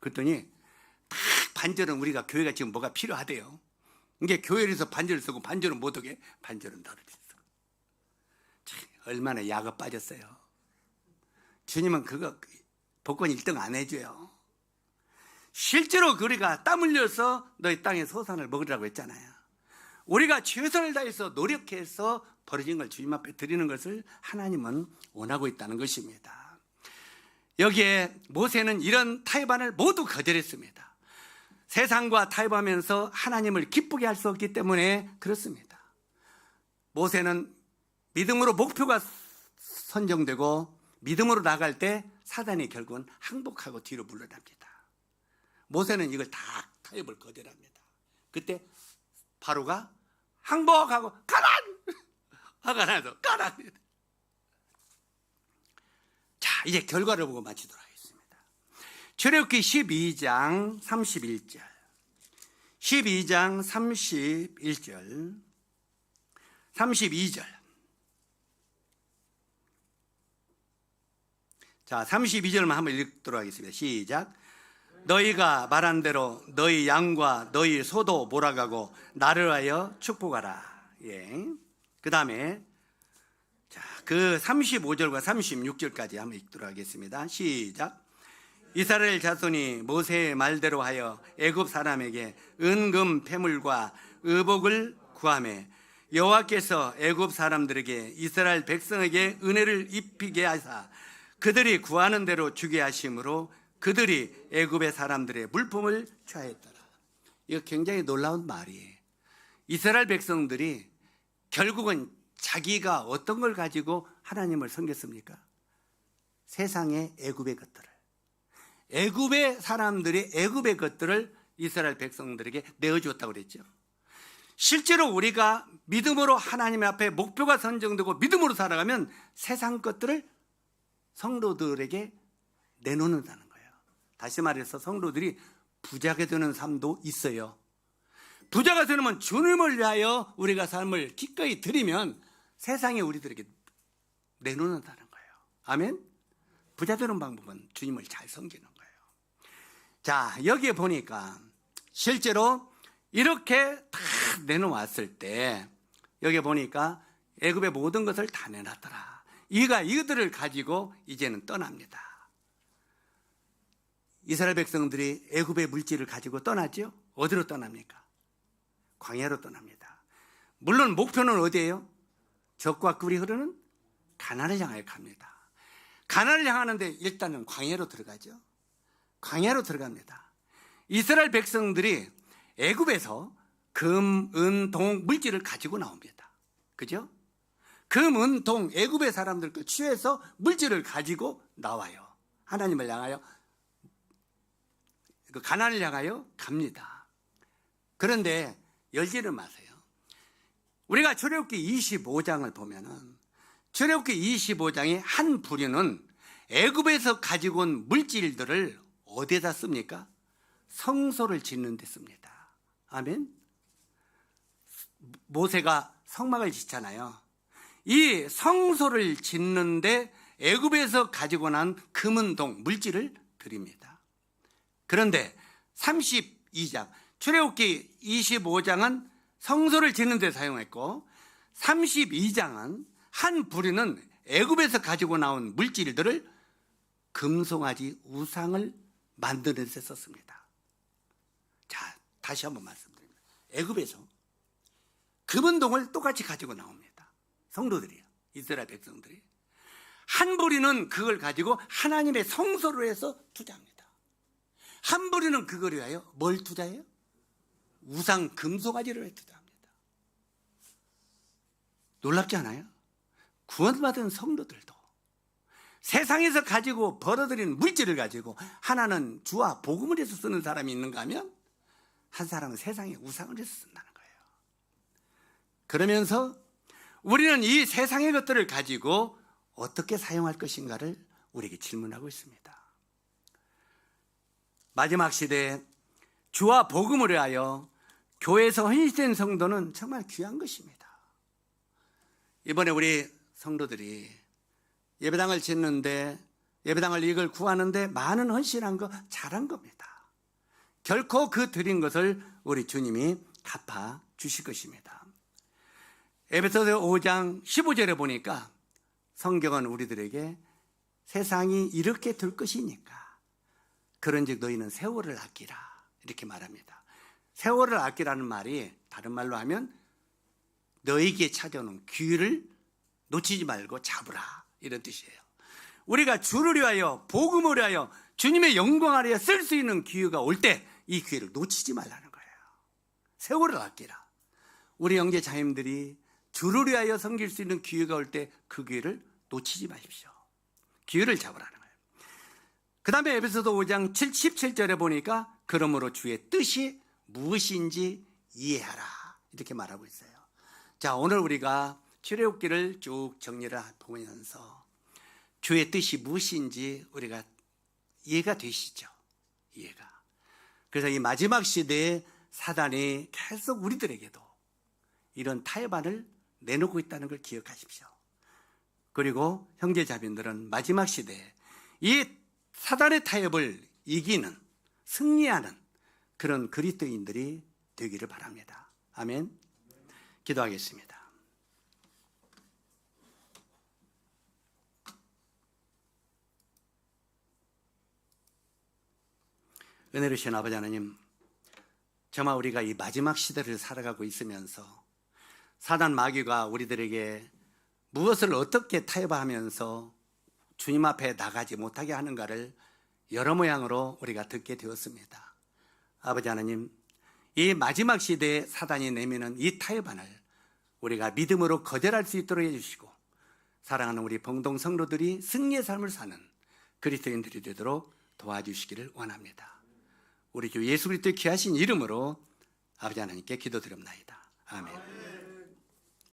그랬더니 딱 반절은 우리가 교회가 지금 뭐가 필요하대요. 이게 교회에서 반절을 쓰고 반절은 못하게, 반절은 나를 위해서. 얼마나 야가 빠졌어요. 주님은 그거 복권 1등 안 해줘요. 실제로 우리가 땀 흘려서 너희 땅의 소산을 먹으라고 했잖아요. 우리가 최선을 다해서 노력해서 벌어진 걸 주님 앞에 드리는 것을 하나님은 원하고 있다는 것입니다. 여기에 모세는 이런 타협안을 모두 거절했습니다. 세상과 타협하면서 하나님을 기쁘게 할 수 없기 때문에 그렇습니다. 모세는 믿음으로 목표가 선정되고 믿음으로 나갈 때 사단이 결국은 항복하고 뒤로 물러납니다. 모세는 이걸 다 타협을 거절합니다. 그때 바로가 항복하고 가란! 화가 나서 가란! 자, 이제 결과를 보고 마치도록 하겠습니다. 출애굽기 12장 31절. 12장 31절. 32절. 자, 32절만 한번 읽도록 하겠습니다. 시작. 너희가 말한 대로 너희 양과 너희 소도 몰아가고 나를 하여 축복하라. 예. 그 다음에 자, 그 35절과 36절까지 한번 읽도록 하겠습니다. 시작. 이스라엘 자손이 모세의 말대로 하여 애굽 사람에게 은금 패물과 의복을 구하매 여호와께서 애굽 사람들에게 이스라엘 백성에게 은혜를 입히게 하사 그들이 구하는 대로 주게 하심으로 그들이 애굽의 사람들의 물품을 취하였더라. 이거 굉장히 놀라운 말이에요. 이스라엘 백성들이 결국은 자기가 어떤 걸 가지고 하나님을 섬겼습니까? 세상의 애굽의 것들을, 애굽의 사람들이 애굽의 것들을 이스라엘 백성들에게 내어주었다고 그랬죠. 실제로 우리가 믿음으로 하나님 앞에 목표가 선정되고 믿음으로 살아가면 세상 것들을 성도들에게 내놓는다는 거예요. 다시 말해서 성도들이 부자가 되는 삶도 있어요. 부자가 되면 주님을 위하여 우리가 삶을 기꺼이 드리면 세상에 우리들에게 내놓는다는 거예요. 아멘. 부자 되는 방법은 주님을 잘 섬기는 거예요. 자, 여기에 보니까 실제로 이렇게 다 내놓았을 때 여기 보니까 애굽의 모든 것을 다 내놨더라. 이들을 가지고 이제는 떠납니다. 이스라엘 백성들이 애굽의 물질을 가지고 떠났죠. 어디로 떠납니까? 광야로 떠납니다. 물론 목표는 어디예요? 적과 꿀이 흐르는 가나안을 향하여 갑니다. 가나안을 향하는데 일단은 광야로 들어가죠. 광야로 들어갑니다. 이스라엘 백성들이 애굽에서 금, 은, 동 물질을 가지고 나옵니다. 그죠? 금, 은, 동 애굽의 사람들 걸 취해서 물질을 가지고 나와요. 하나님을 향하여 가나안을 향하여 갑니다. 그런데 열지는 마세요. 우리가 출애굽기 25장을 보면은 출애굽기 25장의 한 부류는 애굽에서 가지고 온 물질들을 어디에다 씁니까? 성소를 짓는 데 씁니다. 아멘. 모세가 성막을 짓잖아요. 이 성소를 짓는데 애굽에서 가지고 난 금은동 물질을 드립니다. 그런데 32장 출애굽기 25장은 성소를 짓는 데 사용했고 32장은 한 부류는 애굽에서 가지고 나온 물질들을 금송아지 우상을 만드는 데 썼습니다. 자, 다시 한번 말씀드립니다. 애굽에서 금은동을 똑같이 가지고 나옵니다. 성도들이요, 이스라엘 백성들이. 한 부류는 그걸 가지고 하나님의 성소를 해서 투자합니다. 한 부류는 그걸 위하여 뭘 투자해요? 우상 금송아지를 해 투자합니다. 놀랍지 않아요? 구원받은 성도들도 세상에서 가지고 벌어들이는 물질을 가지고 하나는 주와 복음을 해서 쓰는 사람이 있는가 하면 한 사람은 세상에 우상을 해서 쓴다는 거예요. 그러면서 우리는 이 세상의 것들을 가지고 어떻게 사용할 것인가를 우리에게 질문하고 있습니다. 마지막 시대에 주와 복음을 위하여 교회에서 헌신된 성도는 정말 귀한 것입니다. 이번에 우리 성도들이 예배당을 짓는데 예배당을 이걸 구하는데 많은 헌신한 거 잘한 겁니다. 결코 그 드린 것을 우리 주님이 갚아 주실 것입니다. 에베소서 5장 15절에 보니까 성경은 우리들에게 세상이 이렇게 될 것이니까 그런즉 너희는 세월을 아끼라 이렇게 말합니다. 세월을 아끼라는 말이 다른 말로 하면 너에게 찾아오는 기회를 놓치지 말고 잡으라 이런 뜻이에요. 우리가 주를 위하여 복음을 위하여 주님의 영광을 위하여 쓸 수 있는 기회가 올 때 이 기회를 놓치지 말라는 거예요. 세월을 아끼라. 우리 형제 자매들이 주를 위하여 섬길 수 있는 기회가 올 때 그 기회를 놓치지 마십시오. 기회를 잡으라는 거예요. 그 다음에 에베소서 5장 17절에 보니까 그러므로 주의 뜻이 무엇인지 이해하라 이렇게 말하고 있어요. 자, 오늘 우리가 출애굽기를 쭉 정리를 보면서 주의 뜻이 무엇인지 우리가 이해가 되시죠? 이해가. 그래서 이 마지막 시대에 사단이 계속 우리들에게도 이런 타협안을 내놓고 있다는 걸 기억하십시오. 그리고 형제자매들은 마지막 시대에 이 사단의 타협을 이기는, 승리하는 그런 그리스도인들이 되기를 바랍니다. 아멘. 기도하겠습니다. 은혜로우신 아버지 하나님, 정말 우리가 이 마지막 시대를 살아가고 있으면서 사단 마귀가 우리들에게 무엇을 어떻게 타협하면서 주님 앞에 나가지 못하게 하는가를 여러 모양으로 우리가 듣게 되었습니다. 아버지 하나님, 이 마지막 시대에 사단이 내미는 이 타협안을 우리가 믿음으로 거절할 수 있도록 해주시고, 사랑하는 우리 봉동 성도들이 승리의 삶을 사는 그리스도인들이 되도록 도와주시기를 원합니다. 우리 주 예수 그리스도의 귀하신 이름으로 아버지 하나님께 기도드립나이다. 아멘.